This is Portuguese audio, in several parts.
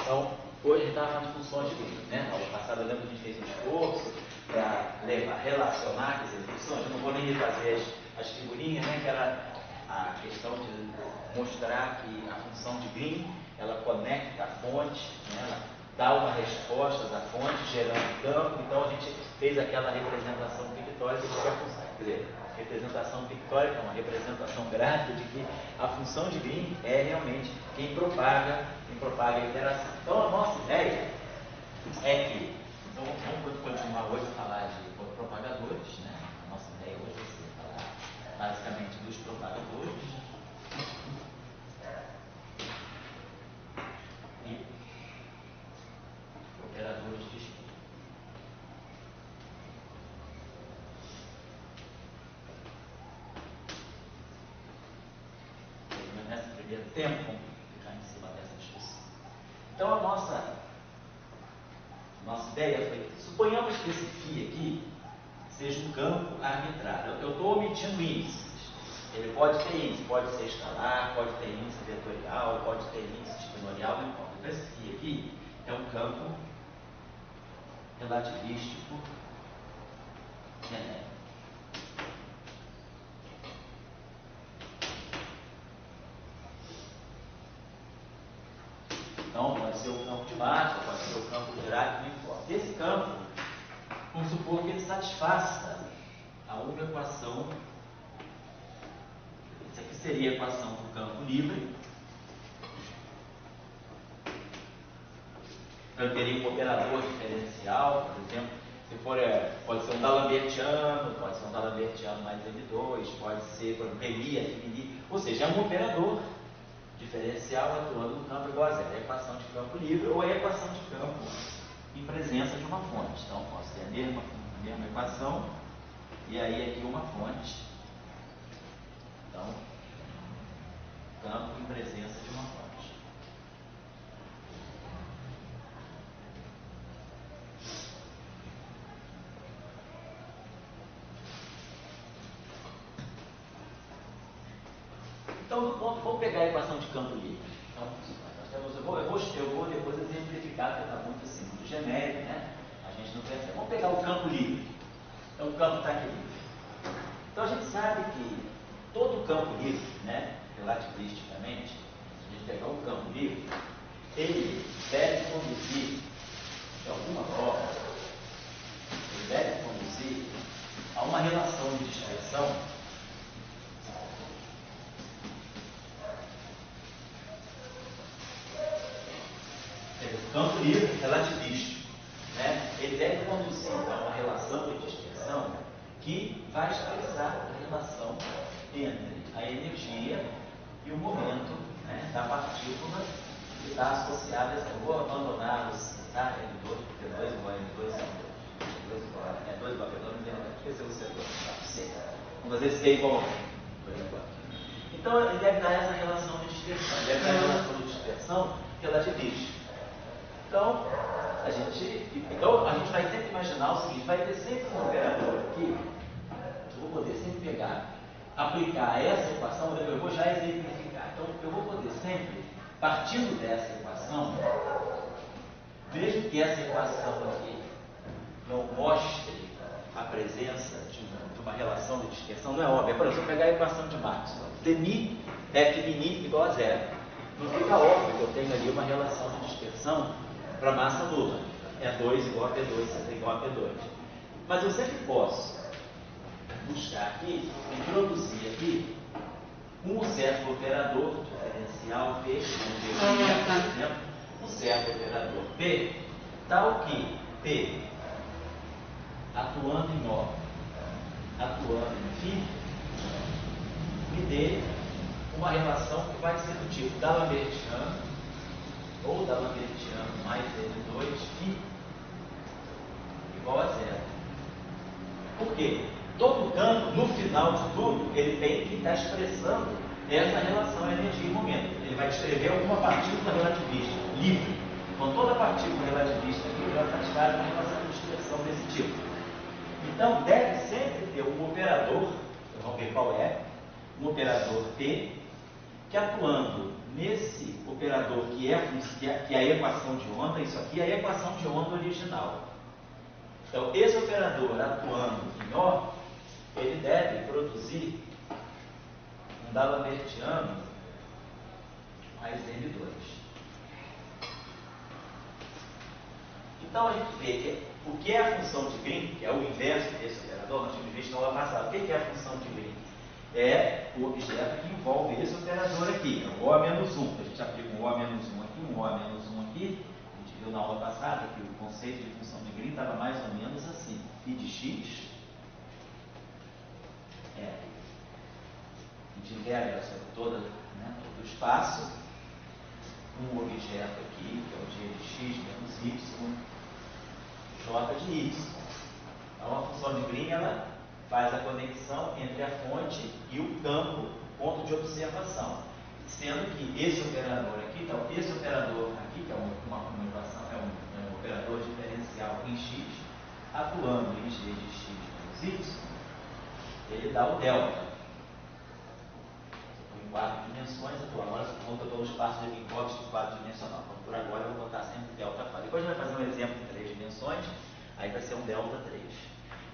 Então, hoje a gente estava nas funções de Green, né? Na aula passada eu lembro que a gente fez um esforço para relacionar as funções. Eu não vou nem refazer as figurinhas, né? Que era a questão de mostrar que a função de Green, ela conecta a fonte, né? Ela dá uma resposta da fonte, gerando campo. Então a gente fez aquela representação pictórica de que a função, quer dizer, representação pictórica, uma representação gráfica de que a função de Green é realmente quem propaga a interação. Então a nossa ideia é que, então vamos continuar hoje a falar de propagadores, né? A nossa ideia hoje vai ser falar basicamente dos propagadores e operadores de espírito. Nesse primeiro tempo, vamos ficar em cima dessa discussão. Então a nossa ideia foi, suponhamos que esse φ aqui seja um campo arbitrário. Eu estou omitindo índices. Ele pode ter índice, pode ser escalar, pode ter índice vetorial, pode ter índice espinorial, não importa. Então esse φ aqui é um campo relativístico genérico. Então, pode ser o campo de massa, pode ser o campo de Dirac, não importa. Esse campo, vamos supor que ele satisfaça a uma equação. Essa aqui seria a equação do campo livre. Então, eu teria um operador diferencial, por exemplo, se for, pode ser um D'Alembertiano, pode ser um D'Alembertiano mais M2, pode ser, por exemplo, Remy, Affinity, ou seja, é um operador diferencial atuando no campo igual a zero. É a equação de campo livre ou é a equação de campo em presença de uma fonte. Então, posso ter a mesma equação e aí aqui uma fonte. Então, campo em presença de uma fonte. Então, vamos pegar a equação de campo livre. Então, eu vou depois exemplificar, porque está muito assim, muito genérico, né? A gente não percebe. Vamos pegar o campo livre. Então, o campo está aqui livre. Então, a gente sabe que todo campo livre, né, relativisticamente, se a gente pegar um campo livre, ele deve conduzir, de alguma forma, ele deve conduzir a uma relação de dispersão campo livre relativístico, né? Ele deve conduzir a uma relação de dispersão que vai expressar a relação entre a energia e o momento, né, da partícula que está associada a essa. Eu vou abandonar os M2, P2 igual a M2, M2 igual a E2 igual a P2, não esqueceu o C2, C. Vamos fazer C igual a 1, por enquanto. Então, ele deve dar essa relação de dispersão, ele deve dar a relação de dispersão relativística. Então, a gente vai sempre imaginar o seguinte, vai ter sempre um operador aqui, eu vou poder sempre aplicar essa equação, eu vou já exemplificar. Então, eu vou poder sempre, partindo dessa equação, mesmo que essa equação aqui não mostre a presença de uma relação de dispersão, não é óbvio. Por exemplo, se eu pegar a equação de Maxwell, dmi F mini igual a zero, não fica óbvio que eu tenho ali uma relação de dispersão para massa nula. E2 igual a P2, C3 igual a P2. Mas eu sempre posso buscar aqui, introduzir aqui, um certo operador diferencial P, por exemplo, um certo operador P, tal que P, atuando em O, atuando em φ, me dê uma relação que vai ser do tipo D'Alembertiano, ou D'Alembertiano mais L2 φ igual a zero. Por quê? Todo campo, no final de tudo, ele tem que estar expressando essa relação energia e momento. Ele vai descrever alguma partícula relativista livre. Então, toda partícula relativista livre vai satisfaz uma relação de expressão desse tipo. Então, deve sempre ter um operador, vamos ver qual é, um operador P, que atuando nesse operador que é a equação de onda, isso aqui é a equação de onda original. Então, esse operador atuando em O, ele deve produzir um D'Alembertiano mais M2. Então, a gente vê que o que é a função de Green, que é o inverso desse operador, nós tínhamos visto na aula passada. O que é a função de Green? É o objeto que envolve esse operador aqui, é o O menos 1. A gente aplica um O menos 1 aqui, um O menos 1 aqui. A gente viu na aula passada que o conceito de função de Green estava mais ou menos assim. Φ de x a gente integra sobre todo o espaço, um objeto aqui, que é o g de x menos y, j de y. Então, a função de Green, ela faz a conexão entre a fonte e o campo, o ponto de observação. Sendo que esse operador aqui, então, esse operador aqui, que é uma equação, é um operador diferencial em x, atuando em g de x menos y, ele dá o delta. Em 4 dimensões, agora conta pelo espaço de Minkowski 4-dimensional. Então, por agora, eu vou botar sempre delta 4. Depois a gente vai fazer um exemplo em 3 dimensões, aí vai ser um delta 3.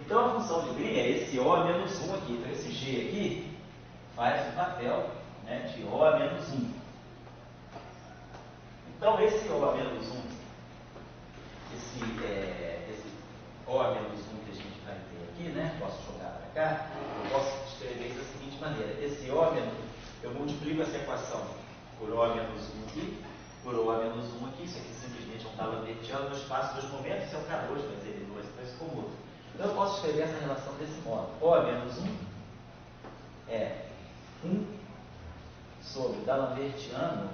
Então, a função de Green é esse O menos 1 aqui. Então, esse G aqui faz o papel de O menos 1. Então, esse O menos 1, esse O menos 1 que a gente vai ter aqui, posso jogar para cá, eu posso escrever isso da seguinte maneira. Esse O menos 1, eu multiplico essa equação por O menos 1 aqui, por O menos 1 aqui. Isso aqui simplesmente é um D'Alembertiano no espaço dos momentos, isso é um K2 mais L2, então isso comum. Então, eu posso escrever essa relação desse modo. O menos 1 é 1 sobre D'Alembertiano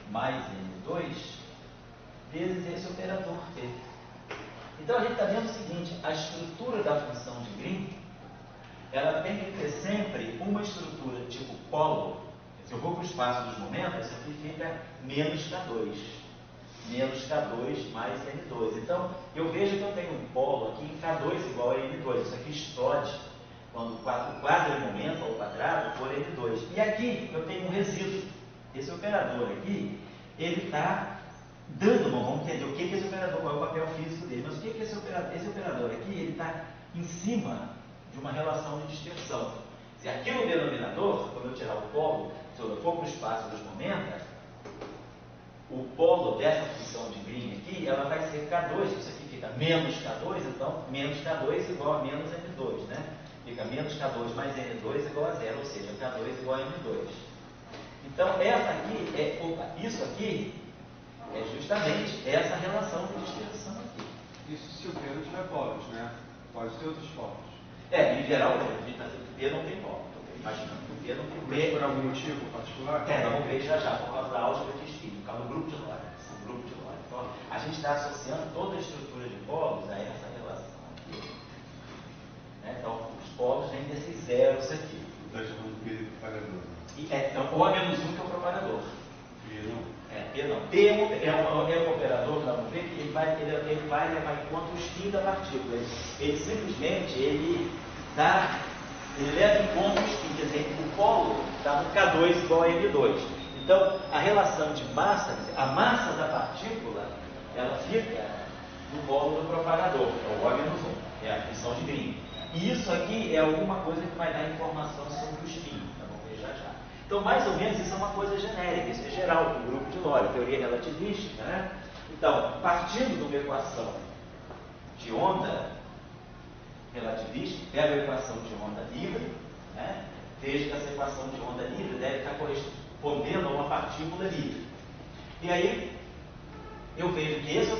mais N2 vezes esse operador P. Então, a gente está vendo o seguinte, a estrutura da função de Green, ela tem que ter sempre uma estrutura tipo polo. Se eu vou para o espaço dos momentos, isso aqui fica menos K2. Menos K2 mais N2. Então, eu vejo que eu tenho um polo aqui em K2 igual a N2. Isso aqui explode quando o quadrimomento ao quadrado for N2. E aqui eu tenho um resíduo. Esse operador aqui, ele está dando, vamos entender o que é esse operador, qual é o papel físico dele. Mas o que é esse operador? Esse operador aqui, ele está em cima de uma relação de dispersão. Se aqui no denominador, quando eu tirar o polo, se eu for para o espaço dos momentos, o polo dessa função de Green aqui, ela vai ser K2, isso aqui fica menos K2, então menos K2 igual a menos N2, Fica menos K2 mais N2 igual a 0, ou seja, K2 igual a N2. Então, isso aqui é justamente essa relação de dispersão aqui. Isso se o P não tiver polos, Pode ter outros polos. Em geral, a gente está dizendo que o P não tem polo. Imaginando que o P não tem polo. Mas por algum motivo particular? Vamos ver já, por causa da álgebra de espinho, por causa do grupo de Lorentz. Então, a gente está associando toda a estrutura de polos a essa relação aqui. Então, os polos vêm desses zeros aqui. Está chamando P de propagador. Então, O menos 1 que é o propagador. P não. P não. P é um operador, vamos ver, que ele vai levar em conta o spin da partícula. Ele simplesmente leva em conta o spin, quer dizer, o polo está no K2 igual a N2. Então, a relação de massa, a massa da partícula, ela fica no polo do propagador, é o O menos 1, é a função de Green. E isso aqui é alguma coisa que vai dar informação sobre o spin, vamos ver já. Então, mais ou menos, isso é uma coisa genérica, isso é geral, do grupo de Lorentz, teoria relativística, Então, partindo de uma equação de onda relativística, pega a equação de onda livre, veja que essa equação de onda livre deve estar correspondendo a uma partícula livre. E aí, eu vejo que essa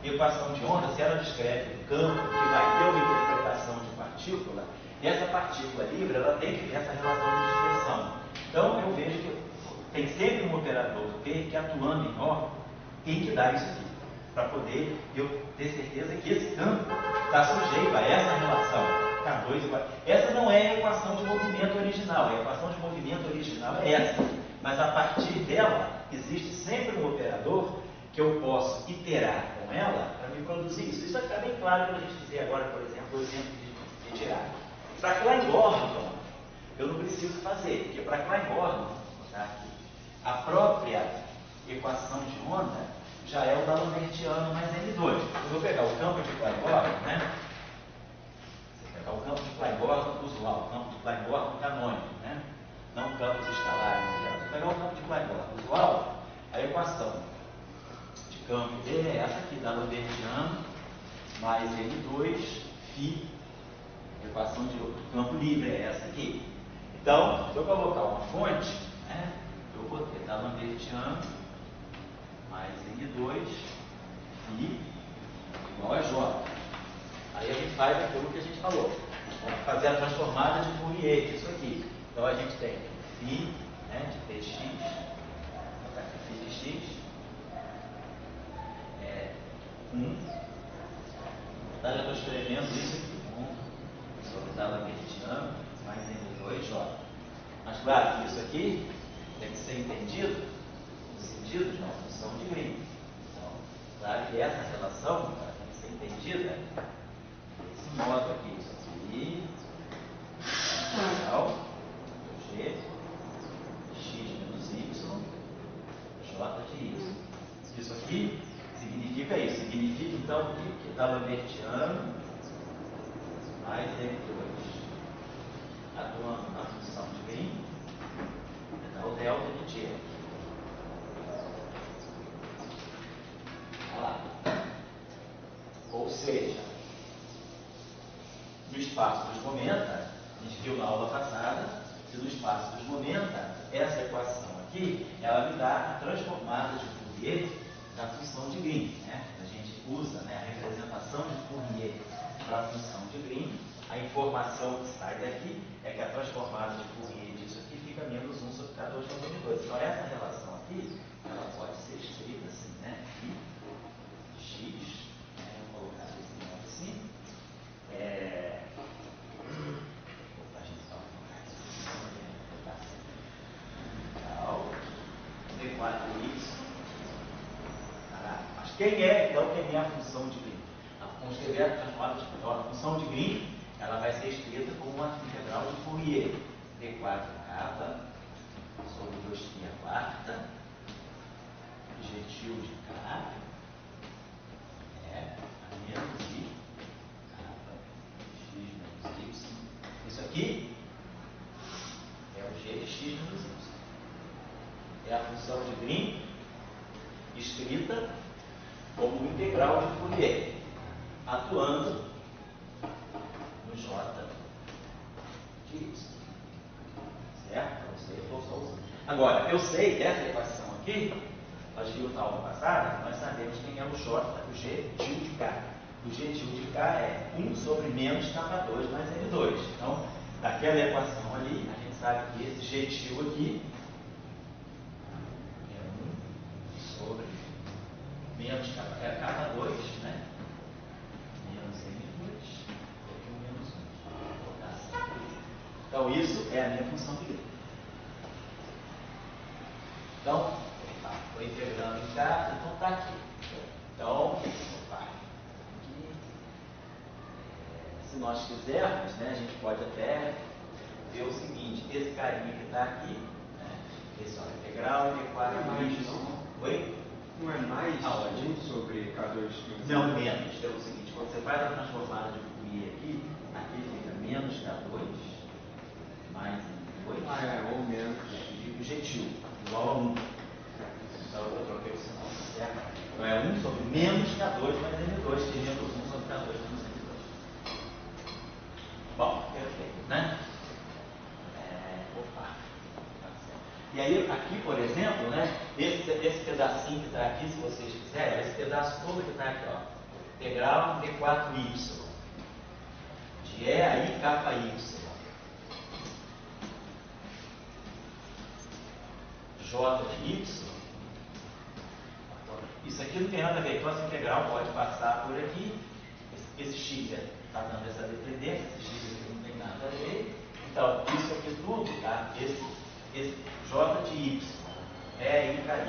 equação de onda, se ela descreve um campo que vai ter uma interpretação de partícula, essa partícula livre, ela tem que ter essa relação de dispersão. Então, eu vejo que tem sempre um operador P que, atuando em O, tem que dar isso aqui, para poder eu ter certeza que esse campo está sujeito a essa relação K2 igual. Essa não é a equação de movimento original, a equação de movimento original é essa. Mas a partir dela, existe sempre um operador que eu posso iterar com ela para me produzir isso. Isso vai ficar bem claro quando a gente dizer agora, por exemplo, o exemplo de tirar. Para que lá em Gordon, eu não preciso fazer, porque para Klein-Gordon, vou botar aqui, a própria equação de onda já é o d'Alembertiano mais N2. Eu vou pegar o campo de Klein-Gordon, né? Você pegar o campo de Klein-Gordon usual, o campo de Klein-Gordon canônico, né? Não campos escalares. Se pegar o campo de Klein-Gordon usual, a equação de campo dele é essa aqui, d'Alembertiano mais N2 φ. A equação de campo livre é essa aqui. Então, se eu colocar uma fonte, né, eu vou ter d'Alembertiano mais N2 φ igual a J. Aí a gente faz aquilo que a gente falou. Vamos fazer a transformada de Fourier disso aqui. Então a gente tem φ, né, de Tx, vou botar aqui φ de x, é 1. Tá, já estou escrevendo isso aqui. 1 sobre d'Alembertiano mais N2J. Mas claro que isso aqui tem que ser entendido no sentido de uma função de Green. Então, claro que essa relação tem que ser entendida desse modo aqui. Isso aqui, igual G, x menos y, j de y. Isso aqui significa isso. Significa então que d'Alembertiano mais N2 atuando na função de Green dá o delta de T. Olha lá. Ou seja, no espaço dos momenta, a gente viu na aula passada, que no espaço dos momenta, essa equação aqui, ela me dá a transformada de Fourier da função de Green. Né? A gente usa, né, a representação de Fourier para a função de Green. A informação que sai daqui é que a transformada de Fourier disso aqui fica menos 1 sobre K2 sobre 2. Então essa relação aqui, ela pode ser escrita assim, né? X, vou colocar desse modo assim. Opa, a gente está D4Y. Mas quem é, então, quem é a função de Green? Vamos escrever a transformada de Green. A função de Green, ela vai ser escrita como uma integral de Fourier. D4K sobre 2π², G de K, a menos I, K, X menos Y. Isso aqui é o G de X menos Y. É a função de Green escrita como integral de Fourier, atuando no J de Y. Certo? Então, isso aí eu estou só usando. Agora, eu sei dessa equação aqui, nós vimos na aula passada, nós sabemos quem é o J, o G til de K. O G til de K é 1 sobre menos K2 mais N2. Então, daquela equação ali, a gente sabe que esse G til aqui é 1 sobre menos K2, né? Menos N2, e aqui o menos 1. Vou colocar assim. Então, isso é a minha função de Green. Então, estou integrando em K, então está aqui. Então, aqui, se nós quisermos, né, a gente pode até ver o seguinte, esse carinha que está aqui, né, esse integral, D4Y. Oi? Não é mais aonde? 1 sobre K2 menos? Não, menos. É o seguinte, quando você faz a transformada de Fourier aqui, aqui fica menos K2 mais N2. Ou menos. E o G til, igual a 1. Então eu troquei o sinal, certo? Então é 1 sobre menos K2 mais N2, que é menos 1 sobre K2 menos N2. Bom, perfeito, né? Opa. E aí, aqui, por exemplo, né, esse pedacinho que está aqui, se vocês quiserem, esse pedaço todo que está aqui, ó, integral D4Y, de E a I capa Y, J de Y, isso aqui não tem nada a ver, então essa integral pode passar por aqui, esse x está dando essa dependência, esse x aqui não tem nada a ver, então isso aqui tudo, tá? Esse J de Y, E I K Y,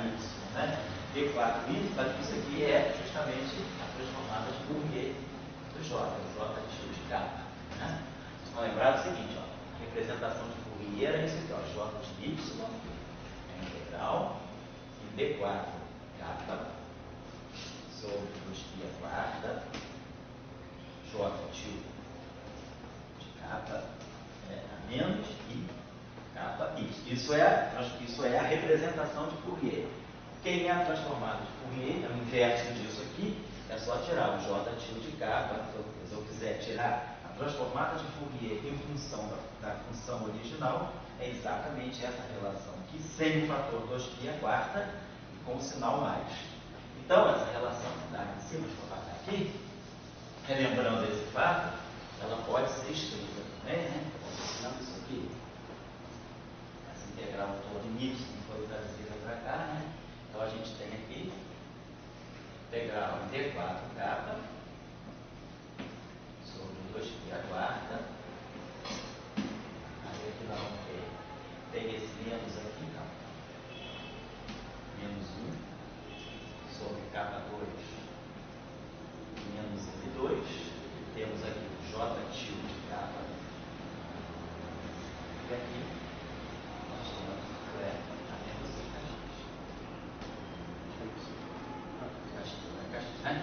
né? D4Y, mas isso aqui é justamente a transformada de Fourier do J, o J de X de K, né? Vocês vão lembrar do seguinte, ó, representação de Fourier era isso aqui, ó, J de Y, é integral, e D4 kappa sobre 2π quarta, J tilde de kappa a menos I kappa I. Isso é a representação de Fourier. Quem é a transformada de Fourier é o inverso disso aqui, é só tirar o J tilde de kappa. Se eu quiser tirar a transformada de Fourier em função da função original, é exatamente essa relação aqui, sem o fator 2π quarta e com o sinal mais. Então, essa relação que está aqui em cima, deixa eu apagar aqui, relembrando esse fato, ela pode ser escrita também, né? Considerando isso aqui, essa integral toda em y foi traduzida para cá, né? Então a gente tem aqui integral em D4 kappa sobre 2π quarta. Aí aqui nós vamos ter, tem esse menos aqui, então, menos 1 sobre K2 menos N2. Temos aqui o J tilde de kappa. E aqui nós temos o a menos caixinha, né?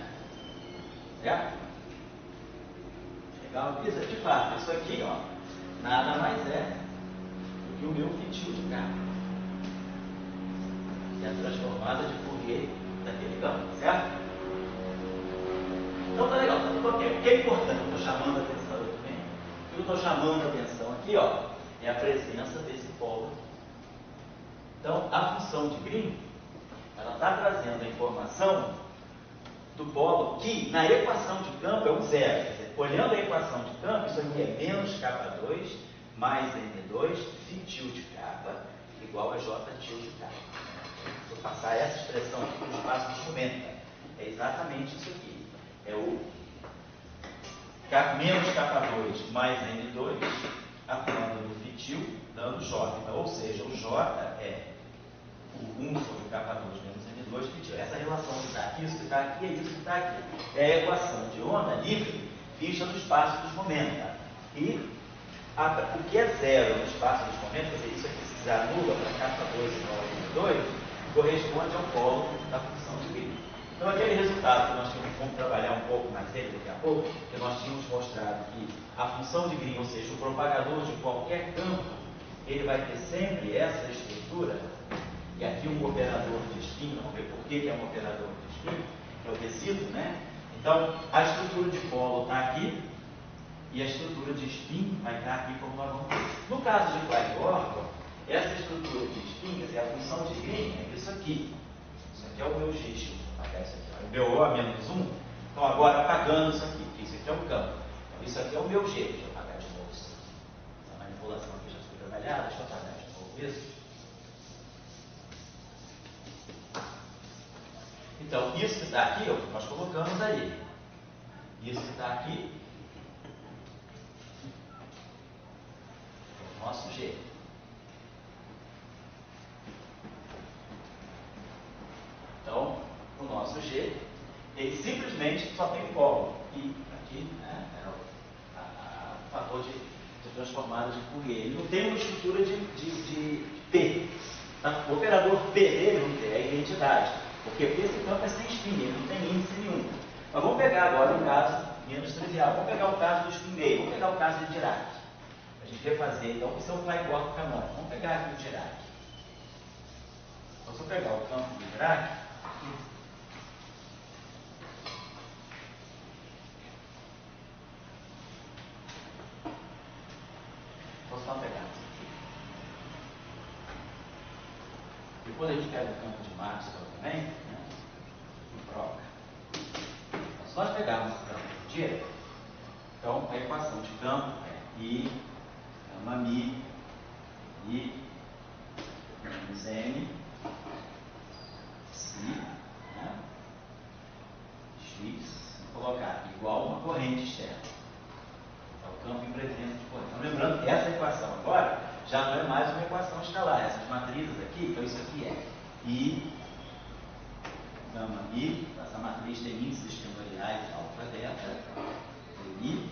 Certo? Legal? De fato, isso aqui, ó, nada mais é do que o meu φ tilde de kappa, que é a transformada de Fourier daquele campo, certo? Então tá legal, tá tudo ok. O que é importante, eu estou chamando a atenção aqui também. O que eu estou chamando a atenção aqui, ó, é a presença desse polo. Então, a função de Green, ela está trazendo a informação do polo que, na equação de campo, é um zero. Quer dizer, olhando a equação de campo, isso aqui é menos K2 mais N2, φ tilde kappa, igual a J tilde kappa. Vou passar essa expressão aqui para o espaço de momento. É exatamente isso aqui. É o menos K2 mais N2, atuando no φ dando J. Então, ou seja, o J é o 1 sobre K2 menos N2 φ. Essa relação que está aqui, isso que está aqui, é isso que está aqui. É a equação de onda livre vista no espaço dos momentos. E o que é zero no espaço dos momentos, quer dizer, isso aqui se anula para K2 igual a N2, corresponde ao polo da função de Green. Então, aquele resultado que nós tínhamos, vamos trabalhar um pouco mais dele daqui a pouco, que nós tínhamos mostrado que a função de Green, ou seja, o propagador de qualquer campo, ele vai ter sempre essa estrutura, e aqui um operador de spin, vamos ver por que é um operador de spin, que é o resíduo, né? Então, a estrutura de polo está aqui, e a estrutura de spin vai estar aqui, como nós vamos ver. No caso de Klein-Orton, essa estrutura de spin, quer dizer, a função de Green é isso aqui. Isso aqui é o meu G, vou apagar isso aqui, o meu O a menos 1. Então, agora apagando isso aqui, porque isso aqui é o campo. Então, isso aqui é o meu G. Deixa eu apagar de novo isso aqui. Essa manipulação aqui já foi trabalhada, deixa eu apagar de novo isso. Então, isso que está aqui, ó, nós colocamos aí. Isso que está aqui, é o nosso G. Então, o nosso G, ele simplesmente só tem polo. E aqui, né, é o fator de transformada de Fourier. Ele não tem uma estrutura de P. Tá? O operador P dele não tem, é a identidade. Porque esse campo é sem spin, ele não tem índice nenhum. Mas vamos pegar agora um caso menos trivial. Vamos pegar o caso do spin meio, vamos pegar o caso de Dirac. A gente refazer, então, isso é o Klein-Orton canônico. Vamos pegar aqui o Dirac. Então, se eu pegar o campo do Dirac, vou só pegar isso aqui. Depois a gente pega o campo de Maxwell também, né? E troca. Então, se nós pegarmos o campo de Dirac, então a equação de campo é I, gama mi, I, menos N, Si, né? X, vou colocar igual a uma corrente externa. É o campo em presença de corrente. Então, lembrando que essa equação agora já não é mais uma equação escalar. Essas matrizes aqui, então isso aqui é I, gama I, essa matriz tem índices extensoriais alfa delta, I,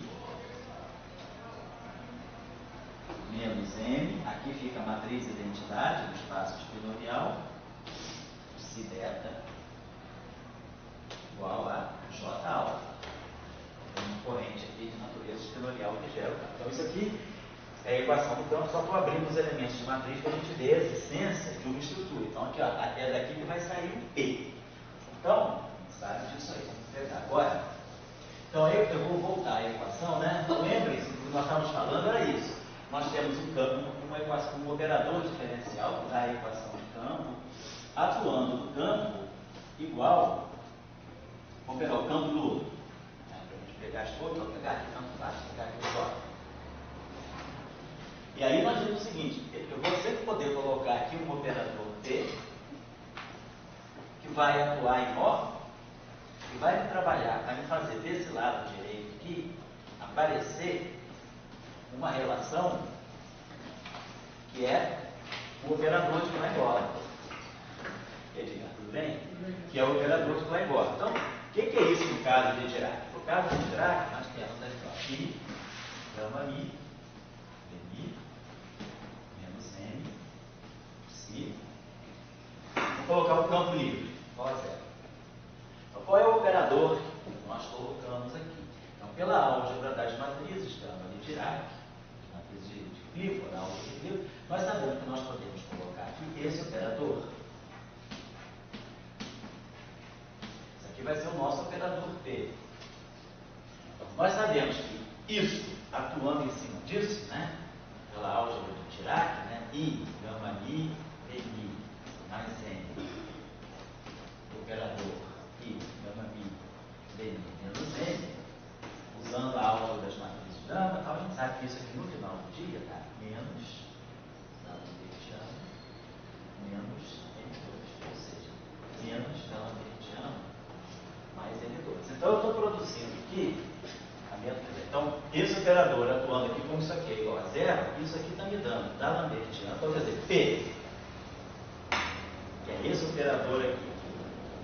fica a matriz identidade do espaço espinorial, psi beta igual a J alfa. Tem uma corrente aqui de natureza espinorial que gera o campo. Então, isso aqui é a equação do campo, só estou abrindo os elementos de matriz para a gente ver a existência de uma estrutura. Então, aqui, ó, é daqui que vai sair o P. Então, sabe disso aí, vamos pegar agora. Então, eu vou voltar à equação, né? Lembrem-se, o que nós estávamos falando era isso. Nós temos um campo, uma equação, um operador diferencial que dá a equação de campo, atuando no campo igual. Vamos pegar o campo do outro. Para a gente pegar as cores, vamos pegar aqui, tanto faz, pegar aqui fora. E aí nós vemos o seguinte, eu vou sempre poder colocar aqui um operador T, que vai atuar em O, e vai me trabalhar, vai me fazer desse lado direito aqui, aparecer uma relação que é o operador de Klein-Bora. Edgar, tudo bem? Que é o operador de Klein-Bora. Então, o que é isso no caso de Dirac? No caso de Dirac, nós temos aqui, I, gama I, Dmi, menos M, Psi. Vou colocar um campo livre, qual é zero. Então, qual é o operador que nós colocamos aqui? Então, pela álgebra das matrizes, gama de Dirac, matriz de Clifford, álgebra de Clifford, nós sabemos que nós podemos colocar aqui esse operador. Esse aqui vai ser o nosso operador P. Nós sabemos que isso, atuando em cima disso, né, pela álgebra de Dirac, né, I, gama I, Dmi, mais N, operador I, gama I, Dmi, menos N, usando a álgebra das matrizes de gama, a gente sabe que isso aqui no final do dia dá menos D'Alembert menos N2, ou seja, menos D'Alembert mais N2. Então eu estou produzindo aqui. Então, esse operador atuando aqui como isso aqui é igual a zero, isso aqui está me dando D'Alembertiano, então quer dizer, P, que é esse operador aqui.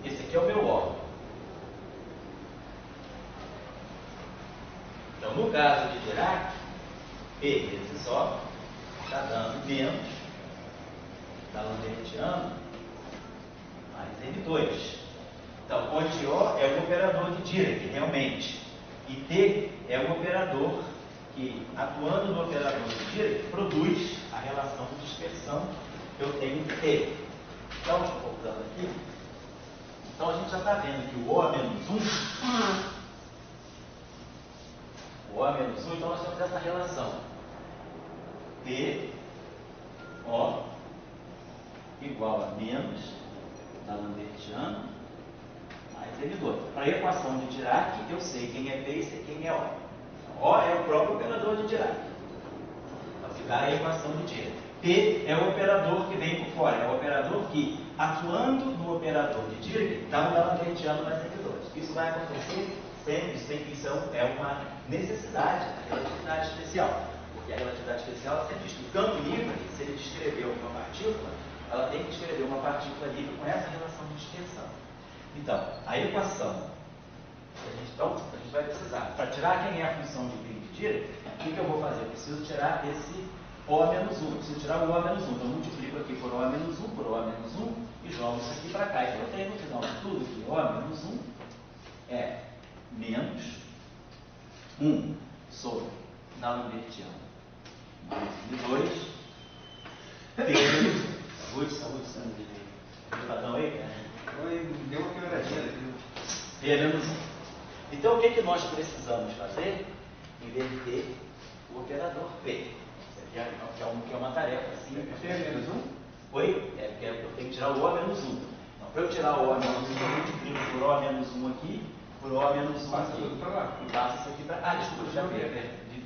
Esse aqui é o meu O. Então, no caso de Dirac, P vezes O está dando menos D'Alembertiano mais N2. Então, onde O é o operador de Dirac, realmente. E T é o operador que, atuando no operador de Dirac, produz a relação de dispersão que eu tenho em T. Então, voltando aqui. Então, a gente já está vendo que o O menos 1, então nós temos essa relação. T, O, igual a menos D'Alembertiano mais N2. Para a equação de Dirac, eu sei quem é P e sei quem é O. O é o próprio operador de Dirac. Então, ficar a equação de Dirac. P é o operador que vem por fora, é o operador que, atuando no operador de Dirac, dá um D'Alembertiano mais N2. Isso vai acontecer sempre, isso é uma necessidade da relatividade especial. Porque a relatividade especial sempre diz que o campo livre, se ele descrever uma partícula, ela tem que descrever uma partícula livre com essa relação de dispersão. Então, a equação que a gente vai precisar, para tirar quem é a função de Green de Dirac, o que eu vou fazer? Eu preciso tirar esse O menos 1, eu preciso tirar o O menos 1. Então, eu multiplico aqui por O menos 1, por O menos 1, e jogo isso aqui para cá. Então, eu tenho no final de tudo que O menos 1 é menos 1 sobre D'Alembertiano mais N2, vezes saúde, padrão aí, cara? Oi, deu uma quebradinha aqui. P menos 1. Então, o que nós precisamos fazer? Inverter o operador P. Isso aqui que é uma tarefa simples. P menos 1? Oi? Porque eu tenho que tirar o O menos 1. Então, para eu tirar o O menos 1, eu multiplico por O menos 1 aqui, por O menos 1 Passa aqui. tudo para lá. E passa isso aqui para... Ah, desculpa, já vi.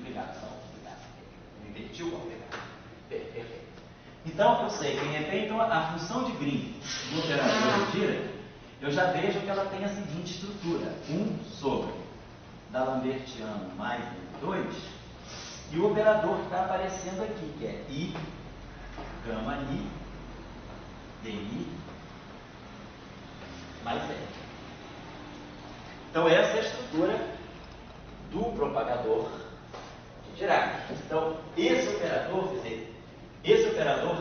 Obrigado. Inverti o O. Perfeito. Então, eu sei quem é P, então a função de Green do operador de Dirac, eu já vejo que ela tem a seguinte estrutura: 1 sobre D'Alembertiano mais N2, e o operador que está aparecendo aqui, que é I, gama I, Dmi, mais N. Então, essa é a estrutura do propagador de Dirac. Então, esse operador, quer dizer, Esse operador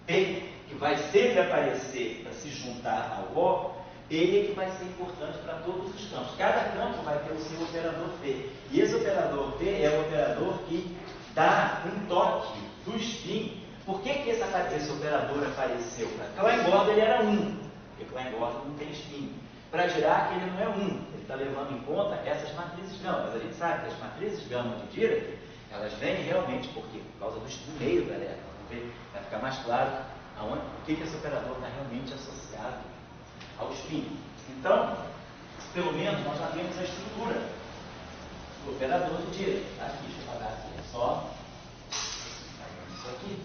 P, que vai sempre aparecer para se juntar ao O, ele é que vai ser importante para todos os campos. Cada campo vai ter o seu operador P. E esse operador P é o operador que dá um toque do spin. Por que esse operador apareceu? Para Klein-Gordon ele era 1, porque Klein-Gordon não tem spin. Para Dirac ele não é 1, ele está levando em conta essas matrizes gama. Mas a gente sabe que as matrizes gama de Dirac, elas vêm realmente por causa do spin meio da elétron. Vai ficar mais claro por que esse operador está realmente associado ao spin. Então, pelo menos nós já temos a estrutura do operador de Dirac. Tá aqui, deixa eu apagar aqui. É só isso aqui.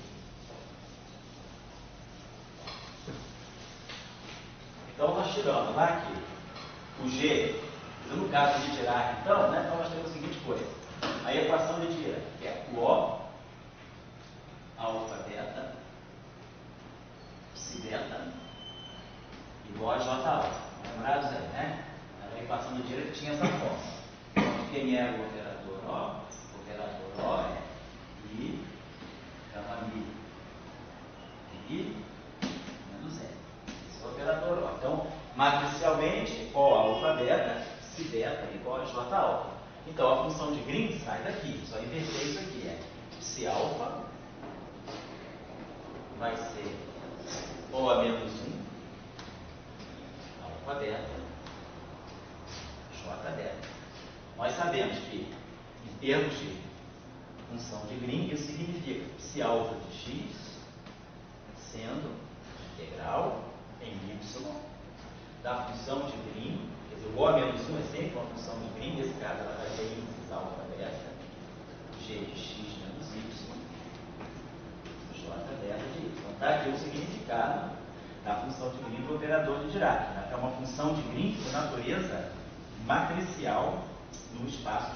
Então, nós tiramos lá aqui o G, no caso de Dirac, então, né, então nós temos a seguinte coisa. A equação de Dirac, que é o O, alfa, beta, psi, beta, igual a J alfa. Lembrados aí, né? A equação do Dirac tinha essa forma. Então, quem é o operador O? O operador O é I, gama mi, I, menos N. Esse é o operador O. Então, matricialmente, O alfa, beta, psi, beta, igual a J alfa. Então, a função de Green sai daqui. Só inverter isso aqui. É psi alfa vai ser O a menos 1, alfa beta, J beta. Nós sabemos que, em termos de função de Green, isso significa psi alfa de x sendo integral em y da função de Green, quer dizer, o O a menos 1 é sempre uma função de Green, nesse caso ela vai ter índices alfa beta, g de x menos y, J beta de y. Então, está aqui o significado da função de Green do operador de Dirac. Né? É uma função de Green por natureza matricial no espaço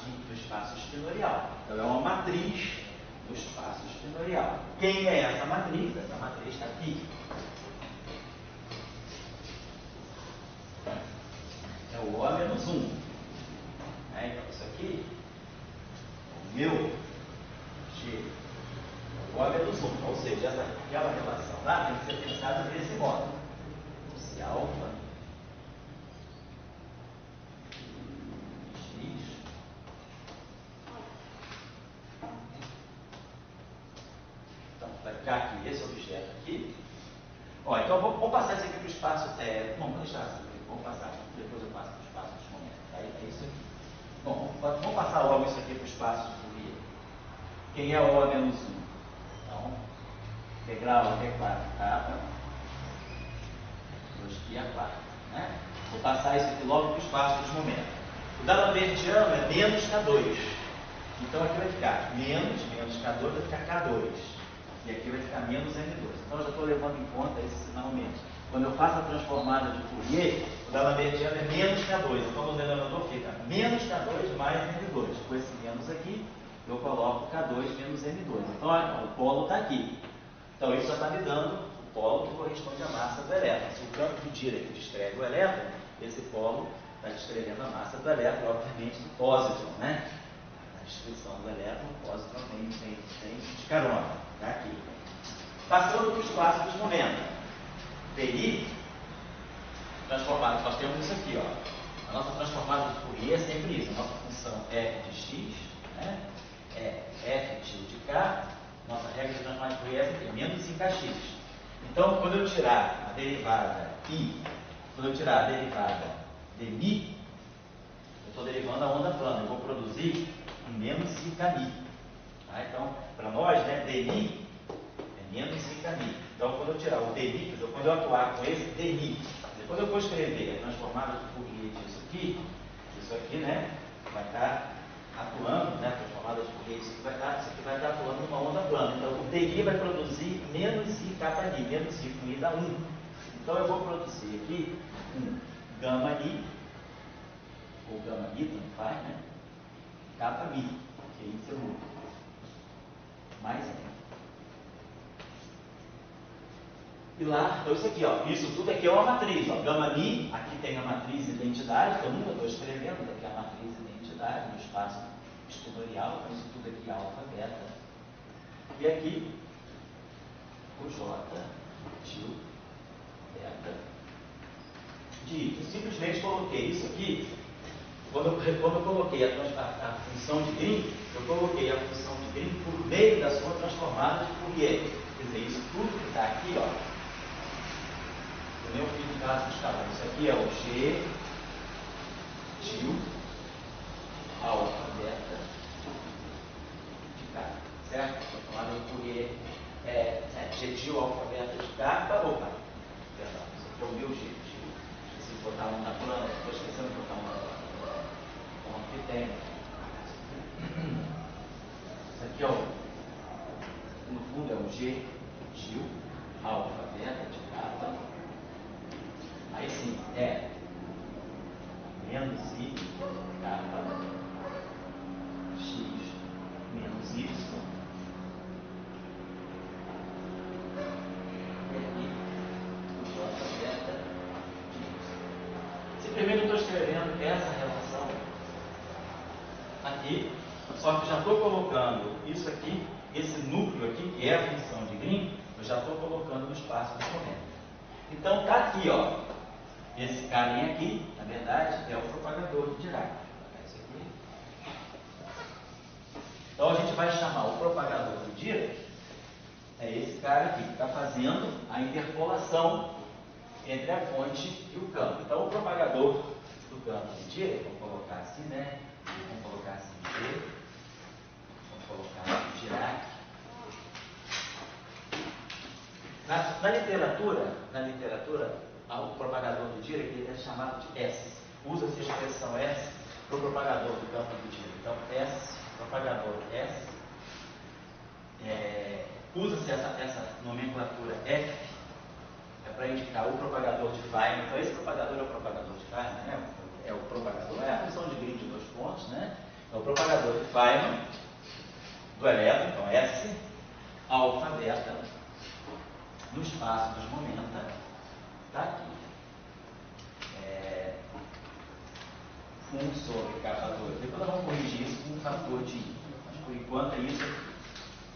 espinorreal. Então, é uma matriz do espaço espinorreal. Quem é essa matriz? Essa matriz está aqui. É o O a menos 1. Né? Então, isso aqui é o meu G. O O a menos 1. Ou seja, aquela relação lá tem que ser pensada desse modo. Se alfa x então vai ficar aqui esse objeto aqui. Ó, então vamos passar isso aqui para o espaço. Vamos deixar assim, vamos passar, depois eu passo para o espaço dos momentos. Aí é isso aqui. Bom, vamos passar logo isso aqui para o espaço de Fourier. Quem é O a menos 1? Então, integral até 4 capa, 2π a 4. Né? Vou passar isso aqui logo para o espaço dos momentos. O D'Alembertiano é menos K2. Então aqui vai ficar menos K2, vai ficar K2. E aqui vai ficar menos M2. Então eu já estou levando em conta esse sinal menos. Quando eu faço a transformada de Fourier, o D'Alembertiano é menos K2. Então o denominador fica menos K2 mais M2. Com esse menos aqui, eu coloco K2 menos M2. Então olha, o polo está aqui. Então isso já está me dando o polo que corresponde à massa do elétron. Se o campo de Dirac descreve o elétron, esse polo está descrevendo a massa do elétron, obviamente do pósitron, né? A descrição do elétron, o pósitron tem de carona, tá aqui. Passando para o espaço dos momentos. PI, transformado, nós temos isso aqui, ó. A nossa transformada de Fourier é sempre isso. A nossa função f de x, né? É f tilde de k. Nossa regra de transformada de Fourier é sempre menos em kx. Então, quando eu tirar a derivada i, quando eu tirar a derivada de mi, eu estou derivando a onda plana. Eu vou produzir em menos i kmi. Tá? Então, para nós, né, dmi é menos i kmi. Então, quando eu tirar o dmi, quando eu atuar com esse dmi, depois eu vou escrever a transformada de Fourier disso aqui, né, vai estar atuando, né, a transformada de Fourier, isso aqui vai estar atuando numa onda plana. Então, o dmi vai produzir menos i kappa i, menos i com i dá 1. Então, eu vou produzir aqui um gama i, ou gama i, tanto faz, né, kappa mi, que é índice múltiplo, mais n. E lá, então isso aqui, ó, isso tudo aqui é uma matriz, ó, gama mi, aqui tem a matriz identidade, que eu nunca estou escrevendo, aqui é a matriz identidade, no espaço espinorreal, então isso tudo aqui é alfa, beta. E aqui o J tio beta de Y. Eu simplesmente coloquei isso aqui. Quando eu coloquei a função de Green, eu coloquei a função de Green por meio da sua transformada de Fourier. Quer dizer, isso tudo que está aqui, ó, eu fiz no caso dos caras. Isso aqui é o G tio alfa beta de K, certo? Transformada de Fourier G tio alfa beta de K para o K. Perdão, isso aqui é o meu G tio. Esqueci de botar um na plana, estou esquecendo de botar um na plana. Então aqui tem. Isso aqui é no fundo é o G tio alfa beta de K. Aí sim, é menos I kappa x menos Y. E aqui o J beta de Y. Simplesmente eu estou escrevendo essa relação aqui, só que já estou colocando isso aqui, esse núcleo aqui, que é a função de Green, eu já estou colocando no espaço do momento. Então está aqui, ó. Esse carinha aqui, na verdade, é o propagador de Dirac. Esse aqui. Então a gente vai chamar o propagador de Dirac, é esse cara aqui, que está fazendo a interpolação entre a fonte e o campo. Então o propagador do campo de Dirac, vamos colocar assim, né? Vamos colocar assim, G. Vamos colocar assim, Dirac. Na literatura, o propagador do Dirac ele é chamado de S. Usa-se a expressão S para o propagador do campo do Dirac. Então, S, propagador S, usa-se essa nomenclatura F para indicar o propagador de Feynman. Então, esse propagador é o propagador de Feynman, né? É o propagador, é a função de Green de 2 pontos, né? É o propagador de Feynman do elétron, então S, alfa, beta, no espaço dos momenta, está aqui. 1 sobre K2. Depois nós vamos corrigir isso com um fator de I. Mas por enquanto é isso aqui.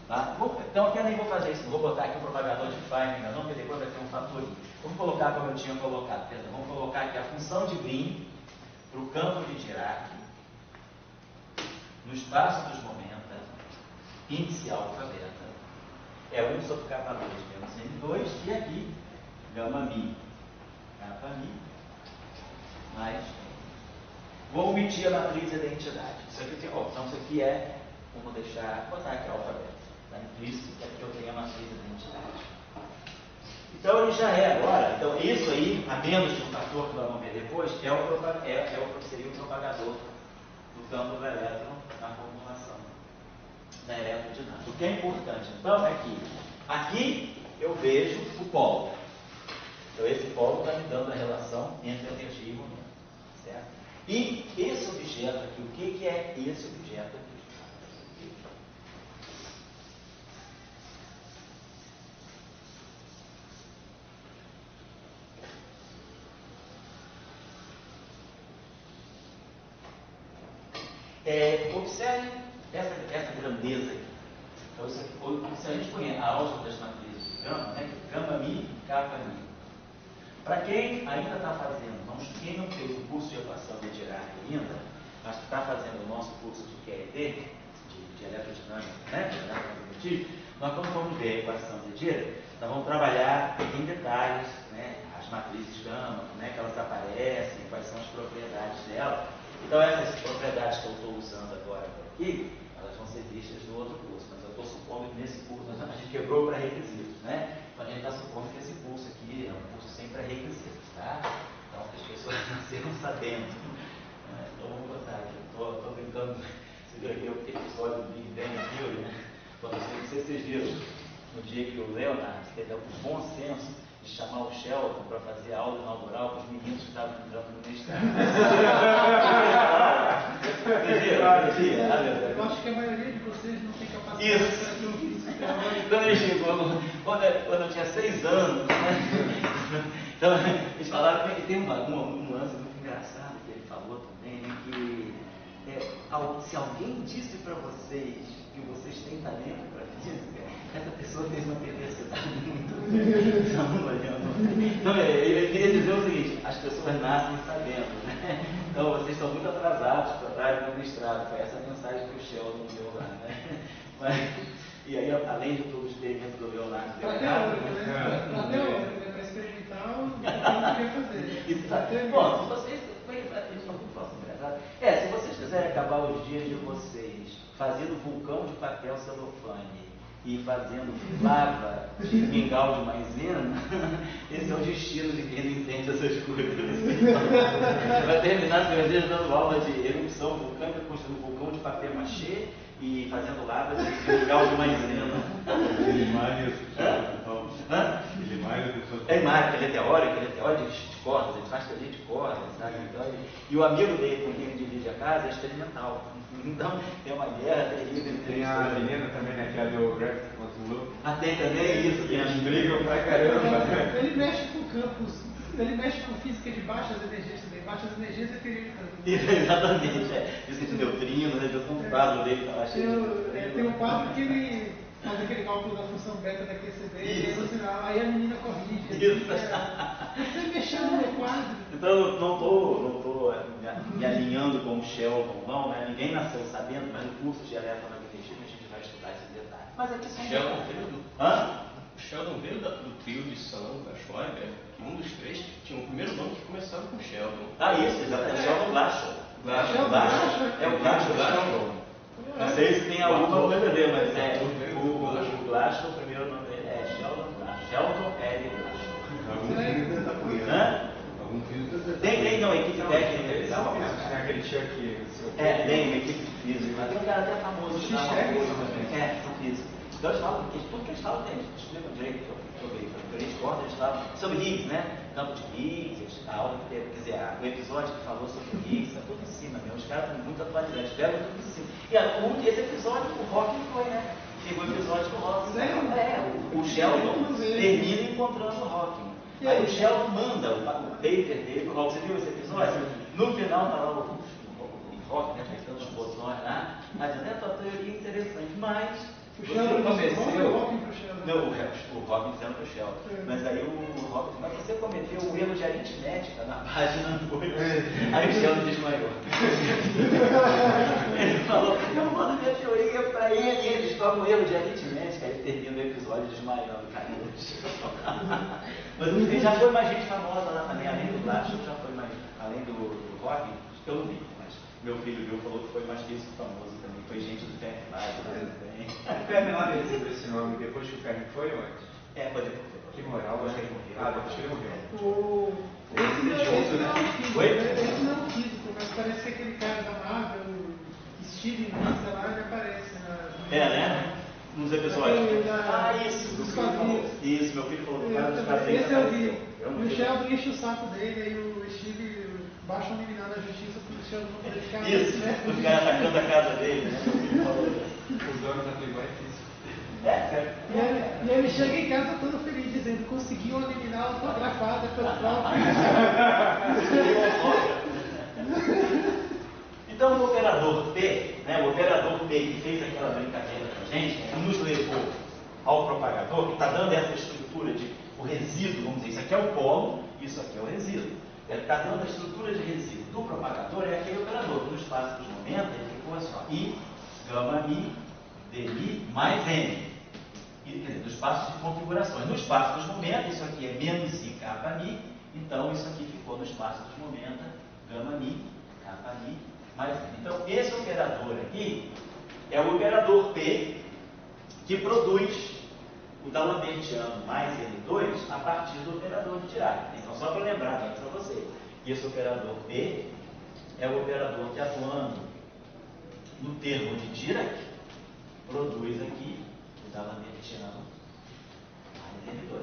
Tá? Então aqui eu nem vou fazer isso. Não vou botar aqui o propagador de Feynman, não, porque depois vai ter um fator I. Vamos colocar como eu tinha colocado. Vamos colocar aqui a função de Green para o campo de Dirac no espaço dos momenta, índice alfa beta. É 1 sobre K2 menos N2 e aqui gama mi, kappa mi, mais. Vou omitir a matriz de identidade. Isso aqui tem, então isso aqui vamos botar aqui alfabeto. Está implícito que aqui eu tenho a matriz de identidade. Então ele já é agora, então isso aí, a menos de um fator que nós vamos ver depois, seria o propagador do campo do elétron na formulação da eletrodinâmica. O que é importante, então, é que aqui eu vejo o polo. Então esse polo está me dando a relação entre energia e momento. Certo? E esse objeto aqui, o que é esse objeto aqui? Observe essa grandeza aqui. Então, se a gente conhece a álgebra das matrizes de gama, né? Gama mi, kappa mi. Para quem ainda está fazendo, quem não fez o curso de equação de Dirac ainda, mas que está fazendo o nosso curso de QED, de eletrodinâmica, né? Nós quando vamos ver a equação de Dirac, nós vamos trabalhar em detalhes, né? As matrizes gama, né? Que elas aparecem, quais são as propriedades delas. Então essas propriedades que eu estou usando agora por aqui, elas vão ser vistas no outro curso, mas eu estou supondo que nesse curso a gente quebrou o pré-requisito, né? Então a gente está supondo que esse curso aqui é um curso sem pré-requisitos, tá? Então as pessoas nasceram sabendo. Então vamos botar aqui, estou brincando, você viu aqui o episódio do Big Bang Theory, né? Quando vocês viram, no dia que o Leonard teve o bom senso de chamar o Sheldon para fazer a aula inaugural para os meninos que estavam entrando no mestrado. Eu acho que a maioria de vocês não tem capacidade para ouvir isso. Quando ele chegou, quando eu tinha 6 anos, né? Então eles falaram que tem um lance muito engraçado que ele falou também, né? Que se alguém disse para vocês que vocês têm talento para física, essa pessoa fez uma perversidade muito grande. Então, eu queria dizer o seguinte: as pessoas nascem sabendo, né? Então, vocês estão muito atrasados para trás do mestrado. Foi essa a mensagem que o Sheldon deu lá, né? E aí, além de todo o experimento do Leonardo, para teórico, né? Para teórico, para experimental, não queria fazer. Bom, se vocês. Se vocês quiserem acabar os dias de vocês fazendo vulcão de papel celofane e fazendo lava de mingau de maisena, esse é o destino de quem não entende essas coisas. Vai terminar seus dias dando aula de erupção vulcânica, construindo vulcão de papel machê e fazendo lava de mingau de maisena. Ele malha ele é teórico de cordas, ele faz teoria de cordas, sabe? Então, e o amigo dele com quem ele divide a casa é experimental. Então, tem uma guerra terrível entre tem a menina também, né, que é do Gravity Control. Tem também isso. Eles brigam pra caramba. Ele mexe com campos, ele mexe com física de baixas energias também. Baixas energias é teoria de campos. Exatamente, física de neutrino, né? Eu tenho um quadro dele que eu achei. Tem um quadro que ele faz aquele cálculo da função beta da QCD, e no final, aí a menina corrige. Você mexeu no meu quadro. Então eu não estou me alinhando com o Sheldon, não, né? Ninguém nasceu sabendo, mas no curso de eletromagnetismo a gente vai estudar esse detalhe. Mas aqui são Sheldon veio O Sheldon veio do trio de São da Schreiber, que um dos três tinha um primeiro nome que começava com Sheldon. Isso, exatamente. Sheldon Glashow. É o Glashow. Não sei se tem alguma coisa a ver, mas o Glashow, o primeiro nome dele é Sheldon Glashow. Sheldon L. Glashow. Algum filho da cunha. Algum filho Tem uma equipe técnica. Tem aquele tio aqui. Tem uma equipe física. Tem um cara até famoso. Físico. Então eles falam, tudo que eles falam tem, eles explicam direito sobre diferentes cordas, eles falam sobre Higgs, né? Campo de Higgs, a aula que teve, quer dizer, o episódio que falou sobre Higgs, está tudo em cima, né? Os caras estão muito atualizados, pegam tudo em cima. E esse episódio, o Hawking foi, né? Chegou o episódio do Hawking. O Sheldon termina encontrando o Hawking. Aí o Sheldon manda o paper dele pro Hawking. Você viu esse episódio? No final está lá o Hawking, né? Apertando os botões lá, mas a teoria é interessante, mas o Sheldon cometeu o Hawking pro Sheldon. Não, o Hawking dizendo pro Sheldon. Mas aí o Hawking, mas você cometeu um erro de aritmética na página 2. Aí o Sheldon desmaiou. Ele falou, eu mando minha teoria pra ele, e ele descobre um erro de aritmética. Aí termina o episódio desmaiando, caindo. Mas enfim, já foi mais gente famosa lá também, além do Glasgow, já foi mais, além do Hawking, eu não vi, mas meu filho viu, falou que foi mais físico famoso também, foi gente do Fermi lá também. O Fermi lá recebeu esse nome depois que o Fermi foi ou antes? Foi depois. Que moral, acho que ele morreu. Depois que ele morreu. Esse não é um físico, mas parece que aquele cara da Marvel, Steven, sei lá, ele aparece né? Nos episódios. Isso. Dos quadrinhos. Isso, meu filho falou do cara dos quadrinhos. Esse eu vi. O Sheldon enche o saco dele, aí o Steve baixa um liminar na justiça para o Sheldon não poder ficar. Isso, né? Os caras atacando a casa dele, né? Os donos da Playboy é físico. E ele chega em casa todo feliz, dizendo: conseguiu uma liminar autografada pelo próprio. Então o operador P, né, o operador P que fez aquela brincadeira com a gente, que nos levou ao propagador, que está dando essa estrutura de o resíduo, vamos dizer, isso aqui é o polo, isso aqui é o resíduo. Ele está dando a estrutura de resíduo do propagador, é aquele operador. No espaço dos momentos, ele ficou assim, ó, I, gama I, DI mais N. Quer dizer, do espaço de configurações. No espaço dos momentos, isso aqui é menos I, kappa Mi, então isso aqui ficou no espaço dos momentos, gama Mi, kappa Mi, mais N. Então, esse operador aqui é o operador P que produz o D'Alembertiano mais N2 a partir do operador de Dirac. Então, só para lembrar aqui para vocês, que esse operador P é o operador que, atuando no termo de Dirac, produz aqui o D'Alembertiano mais N2.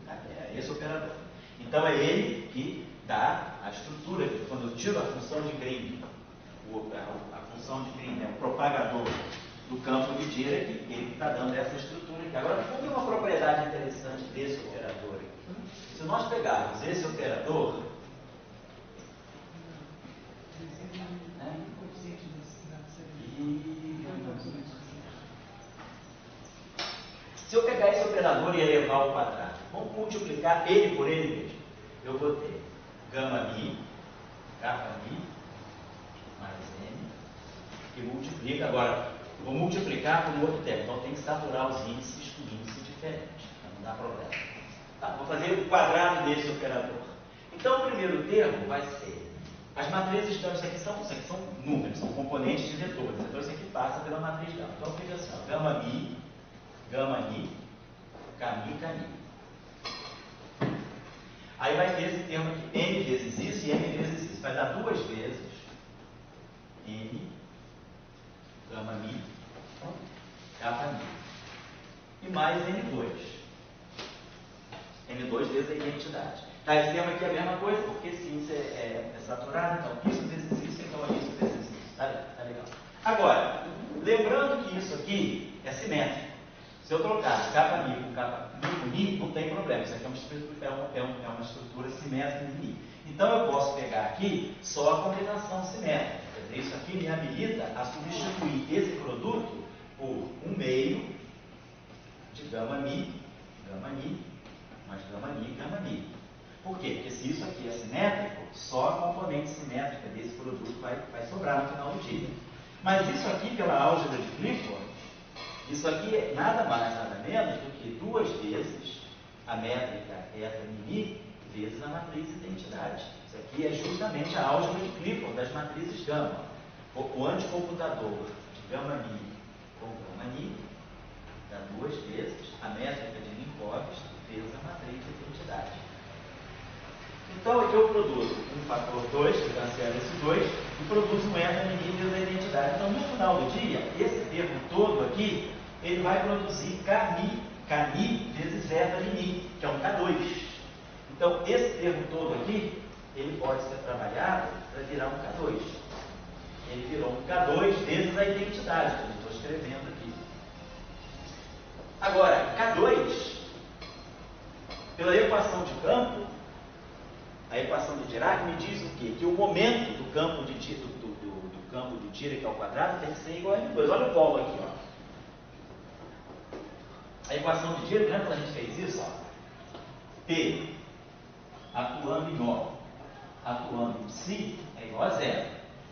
É esse operador. Então, é ele que dá a estrutura. Quando eu tiro a função de Green, a função de Green é o propagador do campo de Dirac, ele está dando essa estrutura aqui. Agora, qual é uma propriedade interessante desse operador aqui? Se nós pegarmos esse operador, né, Se eu pegar esse operador e elevar ao quadrado, vamos multiplicar ele por ele mesmo. Eu vou ter gama mi, kappa mi, mais n, que multiplica. Agora, vou multiplicar por um outro termo, então tem que saturar os índices com índice diferente, não dá problema. Tá, vou fazer o quadrado desse operador. Então, o primeiro termo vai ser as matrizes, então isso aqui são números, são componentes de vetores, então isso aqui passa pela matriz gama. Então fica assim, ó, gama mi, cami, cami. Aí vai ter esse termo aqui, n vezes isso e n vezes isso. Vai dar duas vezes n, gama mi, kappa mi. E mais n2. N2 vezes a identidade. Tá, esse termo aqui é a mesma coisa, porque esse índice é saturado, então isso vezes isso, então isso vezes isso. Tá legal. Agora, lembrando que isso aqui é simétrico. Se eu trocar kappa mi com kappa mi com mi, não tem problema. Isso aqui é uma estrutura simétrica de mi. Então eu posso pegar aqui só a combinação simétrica. Quer dizer, isso aqui me habilita a substituir esse produto por um meio de gama mi, mais gama mi. Por quê? Porque se isso aqui é simétrico, só a componente simétrica desse produto vai sobrar no final do dia. Mas isso aqui, pela álgebra de Clifford, isso aqui é nada mais, nada menos do que duas vezes a métrica eta mi vezes a matriz identidade. Isso aqui é justamente a álgebra de Clifford das matrizes gama. O anticomputador de gama mi com gama ni dá duas vezes a métrica de Minkowski vezes a matriz identidade. Então aqui eu produzo um fator 2, que cancela esse 2, e produzo um eta mi vezes a identidade. Então no final do dia, esse termo todo aqui, ele vai produzir Kmi vezes eta de mi, que é um K2. Então, esse termo todo aqui, ele pode ser trabalhado para virar um K2. Ele virou um K2 vezes a identidade, que eu estou escrevendo aqui. Agora, K2, pela equação de campo, a equação de Dirac me diz o quê? Que o momento do campo de Dirac ao quadrado tem que ser igual a M2. Olha o polo aqui, ó. A equação de Dirac, lembra quando a gente fez isso? Ó? P atuando em O, atuando em Psi, é igual a zero.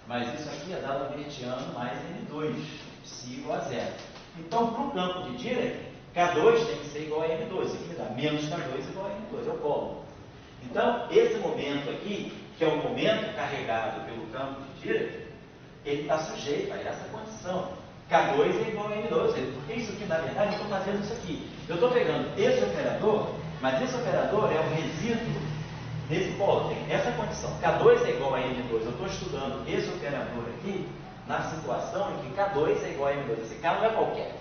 Mas isso aqui é dado Hamiltoniano mais N2, Psi igual a zero. Então, para o campo de Dirac, K2 tem que ser igual a M2. Isso aqui me dá menos K2 igual a M2, é o polo. Então, esse momento aqui, que é o momento carregado pelo campo de Dirac, ele está sujeito a essa condição. K2 é igual a M2, porque isso aqui, na verdade, eu estou fazendo isso aqui. Eu estou pegando esse operador, mas esse operador é um resíduo desse polo. Tem essa condição. K2 é igual a M2. Eu estou estudando esse operador aqui na situação em que K2 é igual a M2. Esse K não é qualquer.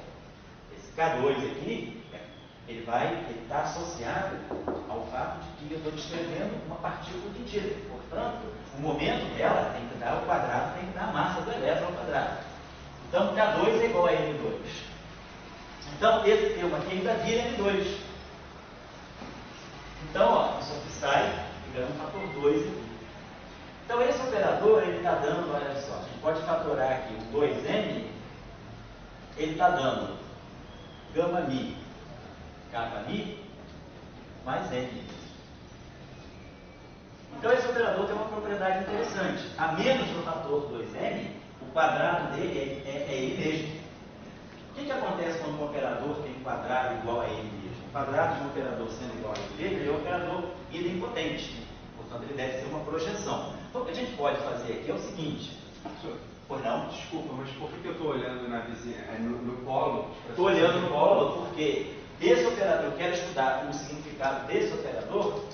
Esse K2 aqui, ele está associado ao fato de que eu estou descrevendo uma partícula de Dirac. Portanto, o momento dela tem que dar ao quadrado, tem que dar a massa do elétron ao quadrado. Então, K2 é igual a M2. Então, esse termo aqui ainda vira M2. Então, ó, isso aqui sai, ficando um fator 2 aqui. Então, esse operador, ele está dando, olha só, a gente pode fatorar aqui o 2M, ele está dando gama mi, kappa mi, mais M. Então, esse operador tem uma propriedade interessante. A menos do fator 2M, o quadrado dele é ele mesmo. O que acontece quando um operador tem um quadrado igual a ele mesmo? O quadrado de um operador sendo igual a ele mesmo, ele é um operador idempotente. Portanto, ele deve ser uma projeção. Então, o que a gente pode fazer aqui é o seguinte. Pois não? Desculpa, mas por que eu estou olhando na vizinha? É no polo? Estou olhando no polo porque esse operador, eu quero estudar o significado desse operador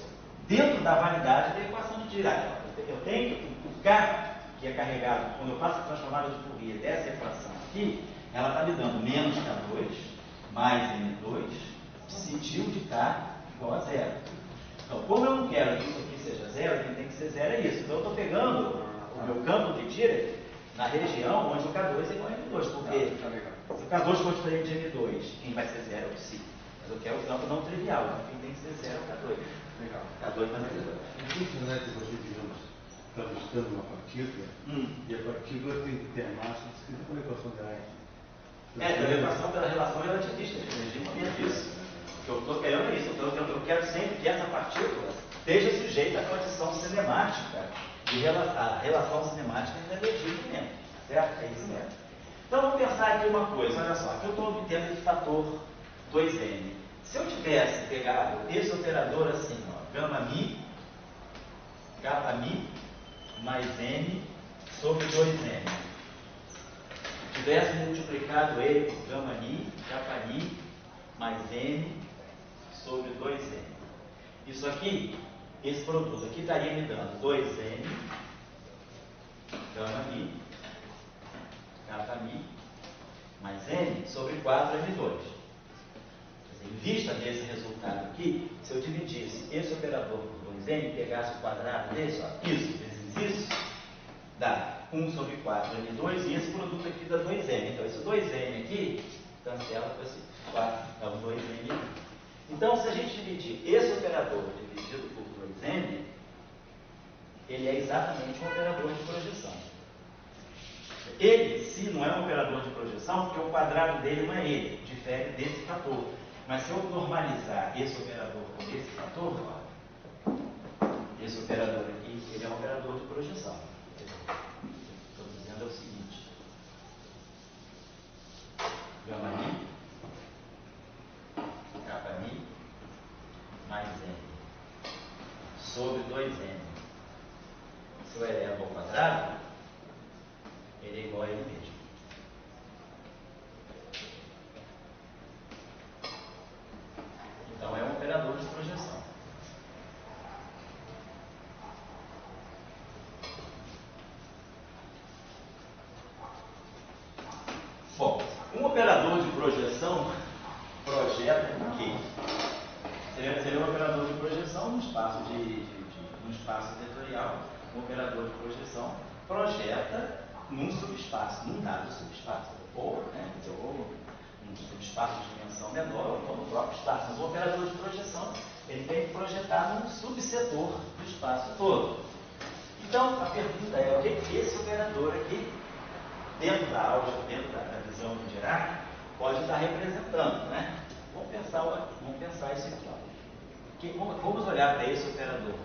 dentro da validade da equação de Dirac. Eu tenho o K, que é carregado, quando eu faço a transformada de Fourier dessa equação aqui, ela está me dando menos K2, mais M2, psi tilde K igual a zero. Então, como eu não quero que isso aqui seja zero, quem tem que ser zero é isso. Então, eu estou pegando o meu campo de Dirac na região onde o K2 é igual a M2, porque se o K2 for diferente de M2, quem vai ser zero é o psi. Mas eu quero o campo não trivial, então quem tem que ser zero é o K2. Legal. K2 mais M2. É funcionante você, digamos, estamos estudando uma partícula, e a partícula tem que ter a massa descrita pela equação de Einstein. Derivação pela relação relativista de energia e movimento. Isso. O que eu estou querendo é isso. Eu quero sempre que essa partícula esteja sujeita à condição cinemática, a relação cinemática entre energia e movimento. Certo? É isso mesmo. Então vamos pensar aqui uma coisa. Olha só, aqui eu estou obtendo esse fator 2m. Se eu tivesse pegado esse operador assim, ó, gama mi, kappa mi, mais m sobre 2m. Tivesse multiplicado ele por gama mi, kappa mi, mais m sobre 2m. Isso aqui, esse produto aqui estaria me dando 2m, gama mi, kappa mi, mais m sobre 4m2. Em vista desse resultado aqui, se eu dividisse esse operador por 2m, pegasse o quadrado desse, ó, isso vezes isso, dá 1 sobre 4m2 e esse produto aqui dá 2m. Então, esse 2m aqui cancela com esse 4, dá um 2m aqui. Então, se a gente dividir esse operador dividido por 2m, ele é exatamente um operador de projeção. Ele, se não é um operador de projeção, porque o quadrado dele não é ele, difere desse fator. Mas se eu normalizar esse operador com esse fator, ó, esse operador aqui, ele é um operador de projeção. Estou dizendo o seguinte: gama mi, kappa mi, mais m, sobre 2m. Se eu elevo ao quadrado, ele é igual a ele mesmo. Então é um operador de projeção. Bom, um operador de projeção projeta o quê? Seria um operador de projeção no espaço, no espaço vetorial. Um operador de projeção projeta num subespaço, num dado subespaço. Ou num subespaço de dimensão menor, ou no próprio espaço. Mas o operador de projeção, ele tem que projetar num subsetor do espaço todo. Então, a pergunta é, o que esse operador aqui, dentro da álgebra, dentro da visão do Dirac, pode estar representando, né? Vamos pensar isso aqui, ó. Vamos olhar para esse operador.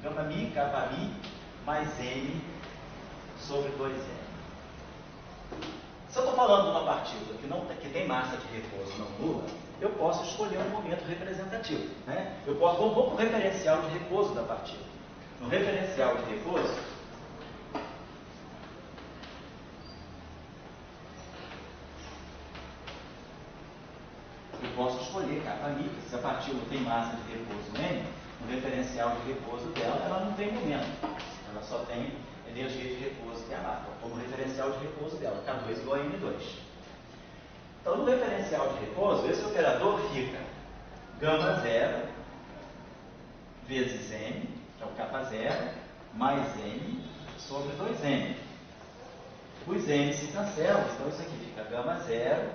Gama mi, kappa mi, mais m sobre 2m. Se eu estou falando de uma partícula que tem massa de repouso não nula, eu posso escolher um momento representativo, né? Vamos para o referencial de repouso da partícula. No referencial de repouso, eu posso escolher kappa mi, se a partícula tem massa de repouso m, no referencial de repouso dela, ela não tem momento. Ela só tem energia de repouso, que é a massa. Como referencial de repouso dela, K2 igual a M2. Então, no referencial de repouso, esse operador fica gama 0 vezes M, que é o kappa 0, mais M sobre 2M. Os M se cancelam, então isso aqui fica gama 0